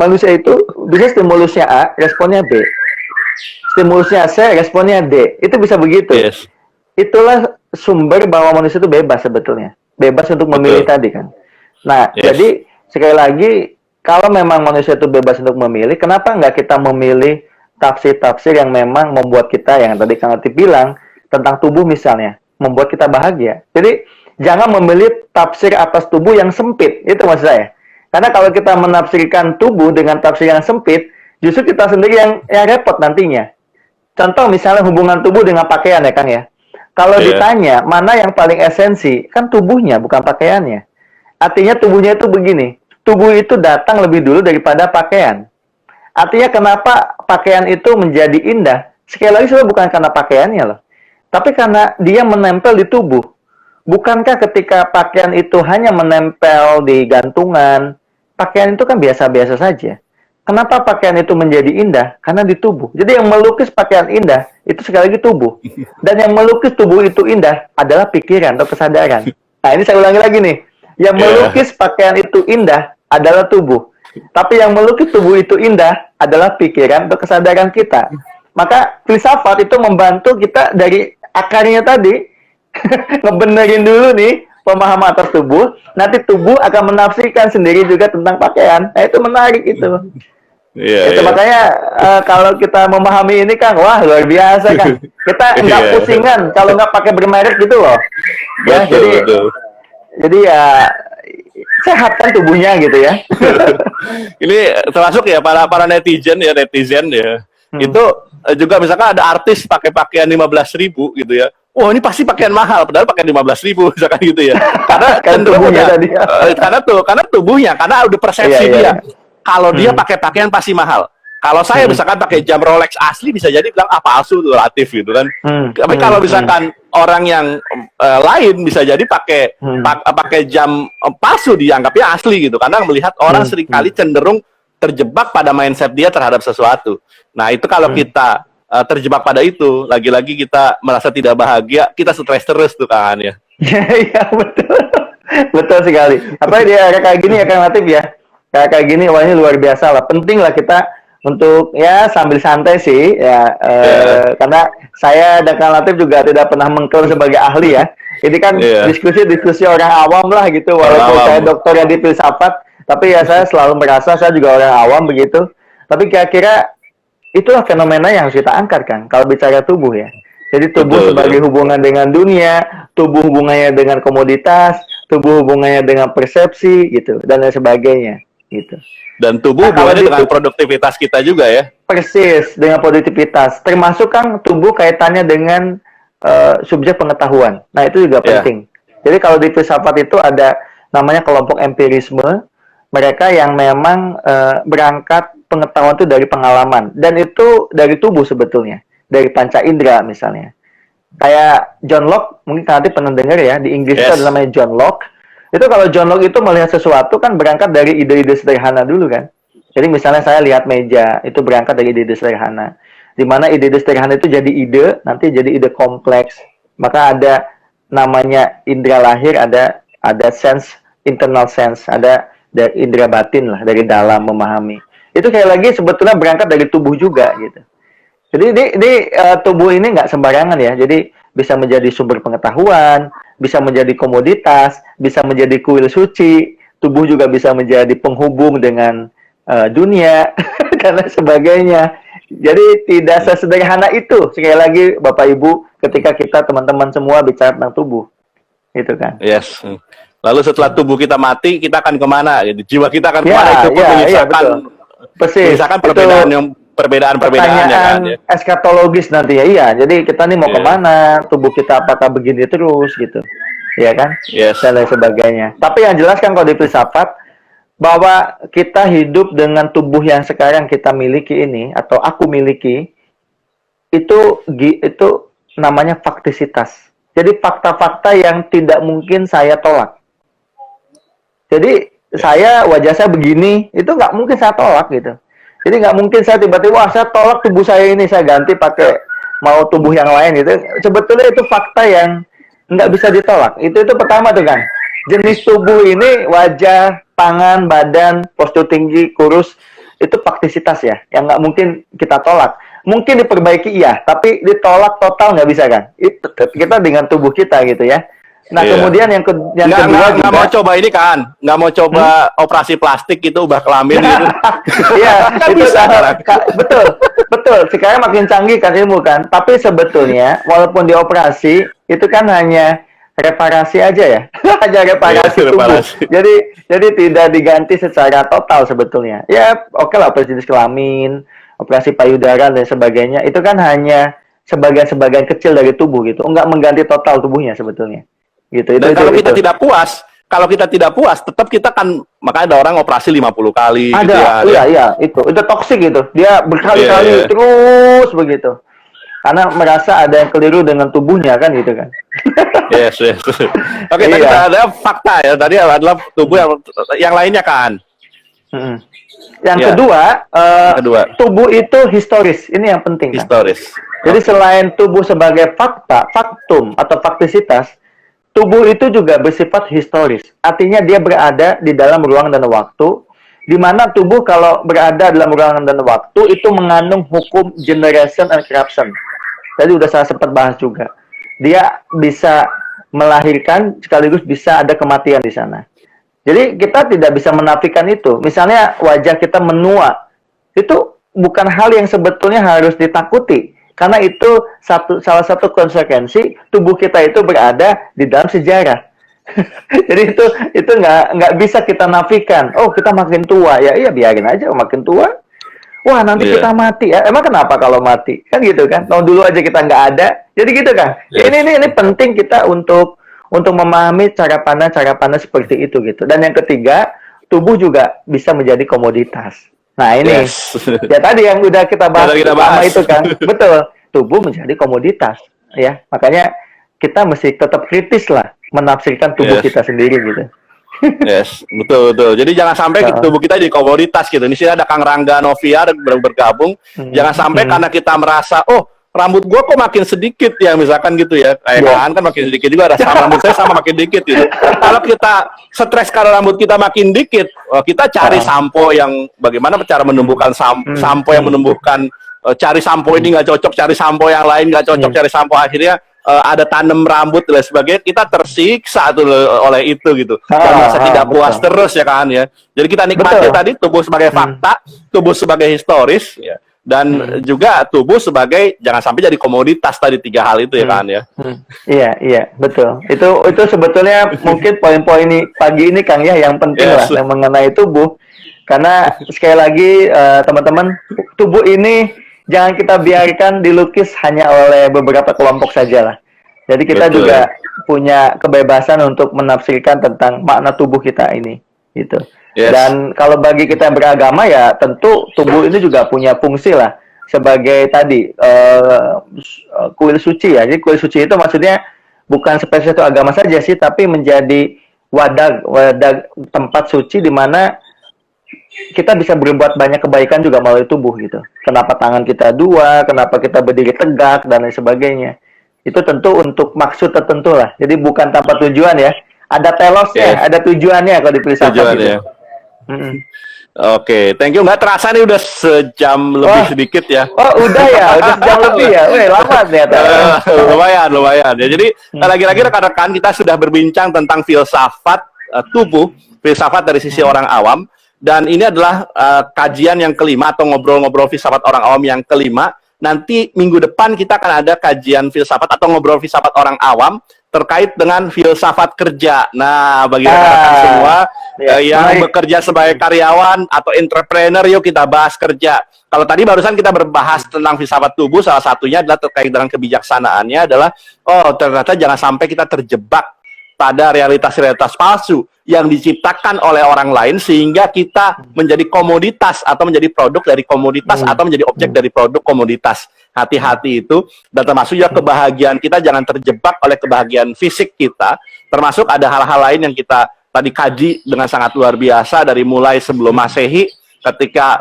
Manusia itu bisa stimulusnya A, responnya B. Stimulusnya C, responnya D. Itu bisa begitu. Itulah sumber bahwa manusia itu bebas sebetulnya. Bebas untuk memilih tadi kan. Nah, jadi sekali lagi, kalau memang manusia itu bebas untuk memilih, kenapa nggak kita memilih tafsir-tafsir yang memang membuat kita, yang tadi Kang Latif bilang, tentang tubuh misalnya, membuat kita bahagia. Jadi, jangan memilih tafsir atas tubuh yang sempit. Itu maksud saya. Karena kalau kita menafsirkan tubuh dengan tafsir yang sempit, justru kita sendiri yang repot nantinya. Contoh misalnya hubungan tubuh dengan pakaian ya Kang ya. Kalau ditanya, mana yang paling esensi? Kan tubuhnya, bukan pakaiannya. Artinya tubuhnya itu begini. Tubuh itu datang lebih dulu daripada pakaian. Artinya kenapa pakaian itu menjadi indah? Sekali lagi sebenarnya bukan karena pakaiannya loh. Tapi karena dia menempel di tubuh. Bukankah ketika pakaian itu hanya menempel di gantungan, pakaian itu kan biasa-biasa saja. Kenapa pakaian itu menjadi indah? Karena di tubuh. Jadi yang melukis pakaian indah, itu sekali lagi tubuh. Dan yang melukis tubuh itu indah adalah pikiran atau kesadaran. Nah, ini saya ulangi lagi nih. Yang melukis pakaian itu indah adalah tubuh. Tapi yang melukis tubuh itu indah adalah pikiran atau kesadaran kita. Maka filsafat itu membantu kita dari akarnya tadi ngebenerin dulu nih pemahaman atas tubuh. Nanti tubuh akan menafsirkan sendiri juga tentang pakaian. Nah, itu menarik itu. Itu makanya kalau kita memahami ini kan, wah luar biasa kan. Kita nggak pusingan kalau nggak pakai bermerek gitu loh. Ya, jadi ya sehat kan tubuhnya gitu ya. Ini termasuk ya para netizen ya. Itu juga misalkan ada artis pakai pakaian 15.000 gitu ya. Oh, ini pasti pakaian mahal, padahal pakaian 15.000 misalkan gitu ya. Karena cenderungnya tadi. Karena tubuhnya, karena udah persepsi dia. Kalau dia pakai pakaian pasti mahal. Kalau saya misalkan pakai jam Rolex asli bisa jadi bilang palsu tuh, relatif gitu kan. Tapi kalau misalkan orang yang lain bisa jadi pakai jam palsu dianggapnya asli gitu. Karena melihat orang seringkali cenderung terjebak pada mindset dia terhadap sesuatu. Nah, itu kalau kita terjebak pada itu, lagi-lagi kita merasa tidak bahagia, kita stres terus tuh kan ya. Iya, betul. Betul sekali. Apa dia kayak gini ya Kang Latif ya? Kayak gini awalnya luar biasa lah. Penting lah kita untuk ya sambil santai sih ya, karena saya dan Kang Latif juga tidak pernah mengklaim sebagai ahli ya. Ini kan diskusi orang awam lah gitu, walaupun saya dokter di filsafat, tapi ya saya selalu merasa saya juga orang awam begitu. Tapi kira-kira itulah fenomena yang harus kita angkat kan kalau bicara tubuh ya. Jadi tubuh sebagai hubungan dengan dunia, tubuh hubungannya dengan komoditas, tubuh hubungannya dengan persepsi gitu dan lain sebagainya gitu. Dan tubuh hubungannya dengan produktivitas kita juga ya. Persis, dengan produktivitas. Termasuk kan tubuh kaitannya dengan subjek pengetahuan. Nah, itu juga penting. Jadi kalau di filsafat itu ada namanya kelompok empirisme. Mereka yang memang berangkat pengetahuan itu dari pengalaman. Dan itu dari tubuh sebetulnya. Dari panca indera misalnya. Kayak John Locke, mungkin nanti pernah dengar ya, di Inggris itu ada namanya John Locke. Itu kalau John Locke itu melihat sesuatu kan berangkat dari ide-ide sederhana dulu kan. Jadi misalnya saya lihat meja, itu berangkat dari ide-ide sederhana. Di mana ide-ide sederhana itu jadi ide, nanti jadi ide kompleks. Maka ada namanya indera lahir, ada sense, internal sense, ada dari indera batin lah, dari dalam memahami. Itu kayak lagi sebetulnya berangkat dari tubuh juga gitu. Jadi tubuh ini nggak sembarangan ya. Jadi bisa menjadi sumber pengetahuan, bisa menjadi komoditas, bisa menjadi kuil suci, tubuh juga bisa menjadi penghubung dengan dunia, dan lain sebagainya. Jadi tidak sesederhana itu. Sekali lagi Bapak Ibu, ketika kita teman-teman semua bicara tentang tubuh. Itu kan. Yes. Lalu setelah tubuh kita mati, kita akan kemana? Jiwa kita akan kemana? Itu pun menyisakan perbedaan ya kan? Eskatologis nanti ya. Iya, jadi kita nih mau kemana? Tubuh kita apakah begini terus gitu? Ya kan? Dan lain sebagainya. Tapi yang jelas kan kalau di filsafat, bahwa kita hidup dengan tubuh yang sekarang kita miliki ini, atau aku miliki, itu namanya faktisitas. Jadi fakta-fakta yang tidak mungkin saya tolak. Jadi wajah saya begini, itu nggak mungkin saya tolak gitu. Jadi nggak mungkin saya tiba-tiba, wah saya tolak tubuh saya ini, saya ganti pakai mau tubuh yang lain gitu. Sebetulnya itu fakta yang nggak bisa ditolak. Itu pertama tuh kan. Jenis tubuh ini, wajah, tangan, badan, postur tinggi, kurus, itu faktisitas ya, yang nggak mungkin kita tolak. Mungkin diperbaiki iya, tapi ditolak total nggak bisa kan. Itu kita dengan tubuh kita gitu ya. Nah, kemudian yang kedua juga nggak mau coba ini kan, nggak mau coba operasi plastik gitu, ubah kelamin gitu. Iya, itu betul. Sekarang makin canggih kan ilmu kan. Tapi sebetulnya walaupun dioperasi itu kan hanya reparasi aja ya, hanya reparasi tubuh. Jadi tidak diganti secara total sebetulnya. Ya oke lah, operasi jenis kelamin, operasi payudara dan sebagainya. Itu kan hanya sebagian kecil dari tubuh gitu, enggak mengganti total tubuhnya sebetulnya. Gitu. Dan kalau kita tidak puas, tetap kita kan, makanya ada orang operasi 50 kali. Ada, gitu iya, itu toksik gitu. Dia berkali-kali terus begitu. Karena merasa ada yang keliru dengan tubuhnya kan gitu kan. Yes. Oke, tadi ada fakta ya. Tadi adalah tubuh yang lainnya kan. Yang kedua, tubuh itu historis. Ini yang penting. Historis. Jadi selain tubuh sebagai fakta, faktum atau faktisitas, tubuh itu juga bersifat historis. Artinya dia berada di dalam ruang dan waktu, di mana tubuh kalau berada dalam ruang dan waktu itu mengandung hukum generation and corruption. Tadi udah saya sempat bahas juga. Dia bisa melahirkan sekaligus bisa ada kematian di sana. Jadi kita tidak bisa menafikan itu. Misalnya wajah kita menua, itu bukan hal yang sebetulnya harus ditakuti. Karena itu salah satu konsekuensi tubuh kita itu berada di dalam sejarah. Jadi itu nggak bisa kita nafikan. Oh, kita makin tua ya, iya biarin aja makin tua. Wah, nanti kita mati ya. Emang kenapa kalau mati? Kan gitu kan. Tahun dulu aja kita nggak ada. Jadi gitu kan. Yes. Ini penting kita untuk memahami cara pandang seperti itu gitu. Dan yang ketiga, tubuh juga bisa menjadi komoditas. Nah, ini ya tadi yang udah kita bahas pertama itu kan. Betul. Tubuh menjadi komoditas ya. Makanya kita mesti tetap kritis lah menafsirkan tubuh kita sendiri gitu. Yes, betul. Jadi jangan sampai tubuh kita jadi komoditas gitu. Di sini ada Kang Rangga Novia bergabung. Jangan sampai karena kita merasa, oh rambut gua kok makin sedikit ya, misalkan gitu ya. Kayak kan makin sedikit juga, rasa rambut saya sama makin dikit gitu. Kalau kita stres karena rambut kita makin dikit, kita cari sampo yang bagaimana cara menumbuhkan sampo yang menumbuhkan. Cari sampo ini nggak cocok, cari sampo yang lain nggak cocok, cari sampo akhirnya ada tanam rambut dan sebagainya, kita tersiksa tuh oleh itu gitu. Dan merasa tidak puas terus ya kan ya. Jadi kita nikmati tadi tubuh sebagai fakta, tubuh sebagai historis ya, dan juga tubuh sebagai jangan sampai jadi komoditas tadi, 3 hal itu ya kan ya. Iya, betul. Itu sebetulnya mungkin poin-poin pagi ini Kang ya yang penting lah yang mengenai tubuh. Karena sekali lagi teman-teman, tubuh ini jangan kita biarkan dilukis hanya oleh beberapa kelompok saja lah. Jadi kita juga punya kebebasan untuk menafsirkan tentang makna tubuh kita ini, gitu. Dan kalau bagi kita yang beragama ya tentu tubuh ini juga punya fungsi lah sebagai tadi kuil suci ya. Jadi kuil suci itu maksudnya bukan spesies itu agama saja sih, tapi menjadi wadah tempat suci di mana kita bisa berbuat banyak kebaikan juga melalui tubuh gitu. Kenapa tangan kita 2, kenapa kita berdiri tegak dan lain sebagainya. Itu tentu untuk maksud tertentu lah. Jadi bukan tanpa tujuan ya. Ada telosnya, ada tujuannya kalau di filsafat gitu. Oke, thank you. Nggak terasa nih udah sejam lebih sedikit ya. Oh, udah ya, udah sejam lebih ya. Wih, lama ternyata. Lumayan. Ya, jadi lagi-lagi rekan-rekan kita sudah berbincang tentang filsafat tubuh, filsafat dari sisi orang awam. Dan ini adalah kajian yang kelima atau ngobrol-ngobrol filsafat orang awam yang kelima. Nanti minggu depan kita akan ada kajian filsafat atau ngobrol filsafat orang awam terkait dengan filsafat kerja. Nah, bagi rekan-rekan semua yang bekerja sebagai karyawan atau entrepreneur, yuk kita bahas kerja. Kalau tadi barusan kita berbahas tentang filsafat tubuh, salah satunya adalah terkait dengan kebijaksanaannya adalah, oh ternyata jangan sampai kita terjebak pada realitas-realitas palsu yang diciptakan oleh orang lain sehingga kita menjadi komoditas atau menjadi produk dari komoditas atau menjadi objek dari produk komoditas. Hati-hati itu, dan termasuk juga kebahagiaan kita jangan terjebak oleh kebahagiaan fisik kita, termasuk ada hal-hal lain yang kita tadi kaji dengan sangat luar biasa dari mulai sebelum Masehi ketika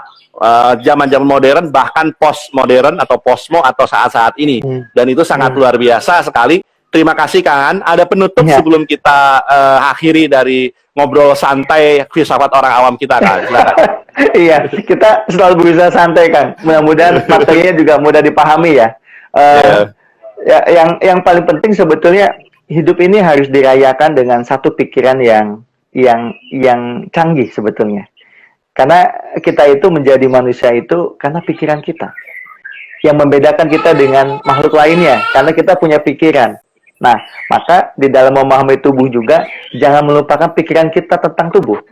zaman-zaman modern bahkan postmodern atau posmo atau saat-saat ini, dan itu sangat luar biasa sekali. Terima kasih Kang. Ada penutup sebelum kita akhiri dari ngobrol santai filsafat orang awam kita Kang. Silakan. Iya, kita selalu berusaha santai Kang. Mudah-mudahan materinya juga mudah dipahami ya. Ya, yang paling penting sebetulnya hidup ini harus dirayakan dengan satu pikiran yang canggih sebetulnya. Karena kita itu menjadi manusia itu karena pikiran kita. Yang membedakan kita dengan makhluk lainnya karena kita punya pikiran. Nah, maka di dalam memahami tubuh juga jangan melupakan pikiran kita tentang tubuh.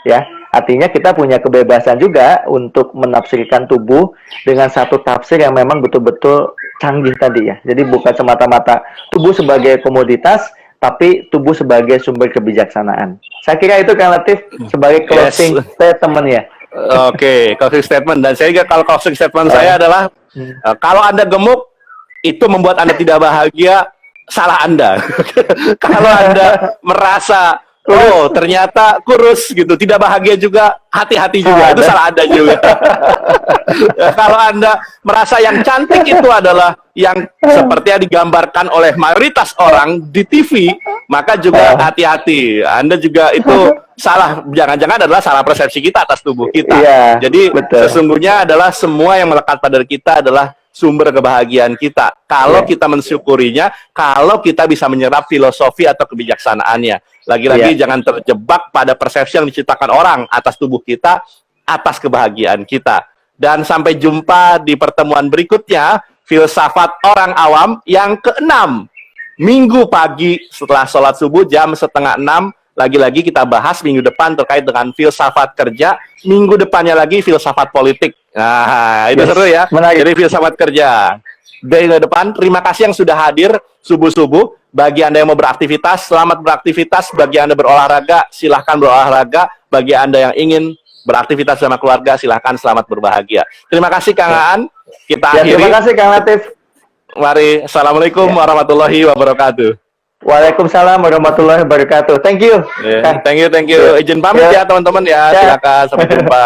Ya, artinya kita punya kebebasan juga untuk menafsirkan tubuh dengan satu tafsir yang memang betul-betul canggih tadi ya. Jadi bukan semata-mata tubuh sebagai komoditas, tapi tubuh sebagai sumber kebijaksanaan. Saya kira itu Kang Latif sebagai closing statement ya. Oke, closing statement. Dan saya juga kalau closing statement saya adalah kalau Anda gemuk itu membuat Anda tidak bahagia, salah Anda. Kalau Anda merasa Oh, ternyata kurus gitu. Tidak bahagia juga, hati-hati juga. Itu salah Anda juga. Kalau Anda merasa yang cantik itu adalah yang seperti yang digambarkan oleh mayoritas orang di TV, maka juga hati-hati. Anda juga itu salah. Jangan-jangan adalah salah persepsi kita atas tubuh kita. Iya, Jadi betul. sesungguhnya adalah semua yang melekat pada kita adalah sumber kebahagiaan kita. Kalau kita mensyukurinya, kalau kita bisa menyerap filosofi atau kebijaksanaannya. Lagi-lagi jangan terjebak pada persepsi yang diciptakan orang atas tubuh kita, atas kebahagiaan kita. Dan sampai jumpa di pertemuan berikutnya, filsafat orang awam yang ke-6. Minggu pagi setelah sholat subuh jam 5:30, lagi-lagi kita bahas minggu depan terkait dengan filsafat kerja, minggu depannya lagi filsafat politik. Nah, itu seru ya. Menarik. Jadi filsafat kerja. Dari depan, terima kasih yang sudah hadir subuh-subuh. Bagi Anda yang mau beraktivitas, selamat beraktivitas. Bagi Anda berolahraga, silahkan berolahraga. Bagi Anda yang ingin beraktivitas sama keluarga, silahkan selamat berbahagia. Terima kasih Kang Aan. Kita akhiri. Terima kasih Kang Latif. Mari, Assalamualaikum warahmatullahi wabarakatuh. Waalaikumsalam warahmatullahi wabarakatuh. Thank you. Thank you. Izin pamit ya teman-teman ya. Silakan, sampai jumpa.